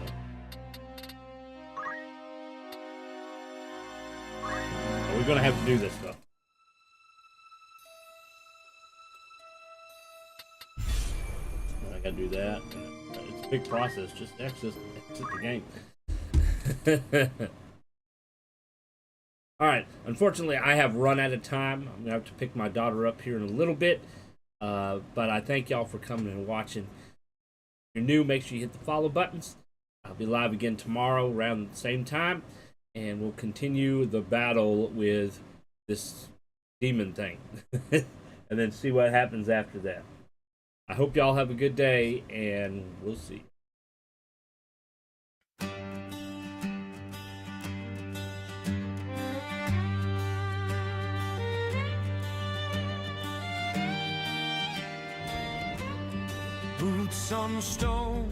We're gonna have to do this though. I gotta do that. It's a big process. Just exit the game. Alright, unfortunately I have run out of time. I'm gonna have to pick my daughter up here in a little bit. But I thank y'all for coming and watching. If you're new, make sure you hit the follow buttons. I'll be live again tomorrow around the same time, and we'll continue the battle with this demon thing and then see what happens after that. I hope y'all have a good day, and we'll see. Boots on stone,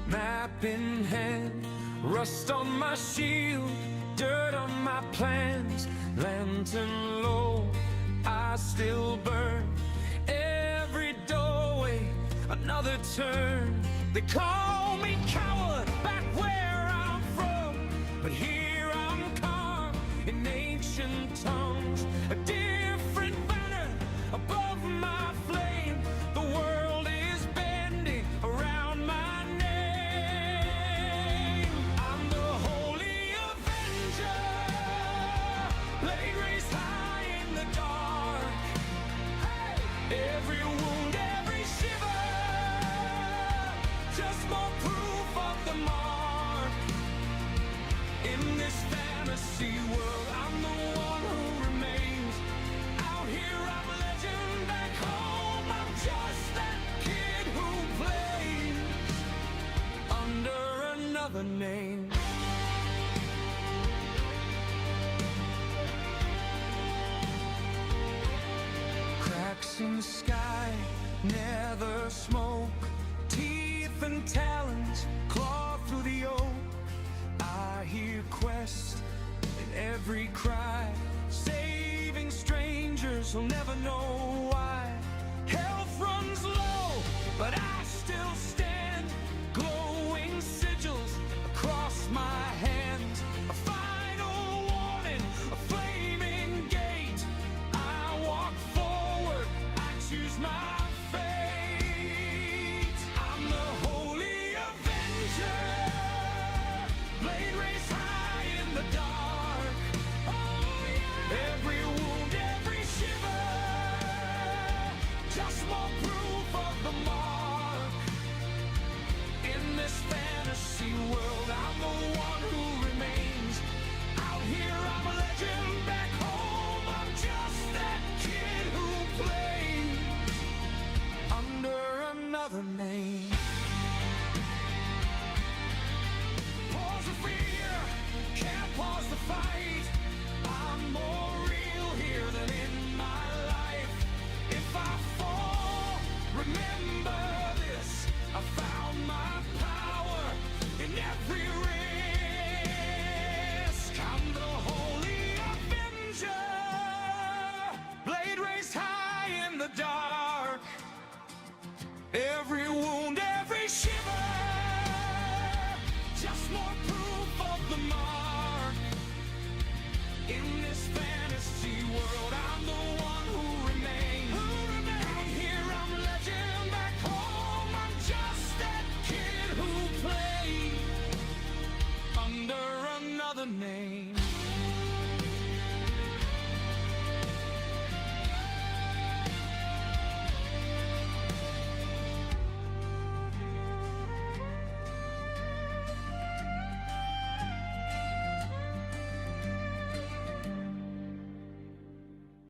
map in hand, rust on my shield, dirt on my plans, lantern low, I still burn. Every doorway, another turn. They call me coward back where I'm from, but here I'm carved in ancient tongues. A different banner above my flame. The world is bending around my name. I'm the holy avenger, blade raised high in the dark. Every wound, every shiver, just more proof of the mark. In this fantasy world, I'm the one who remains. Out here I'm legend, back home I'm just that kid who plays under another name. Cracks in the sky, every cry, saving strangers who'll never know why. Health runs low, but I still stand. Glowing sigils across my hands. A final warning, a flaming gate. I walk forward, I choose my fate. I'm the Holy Avenger. Blade raised high in the dark. Oh yeah. Every wound, every shiver. Just more proof of the mark. In this fantasy world, I'm the one.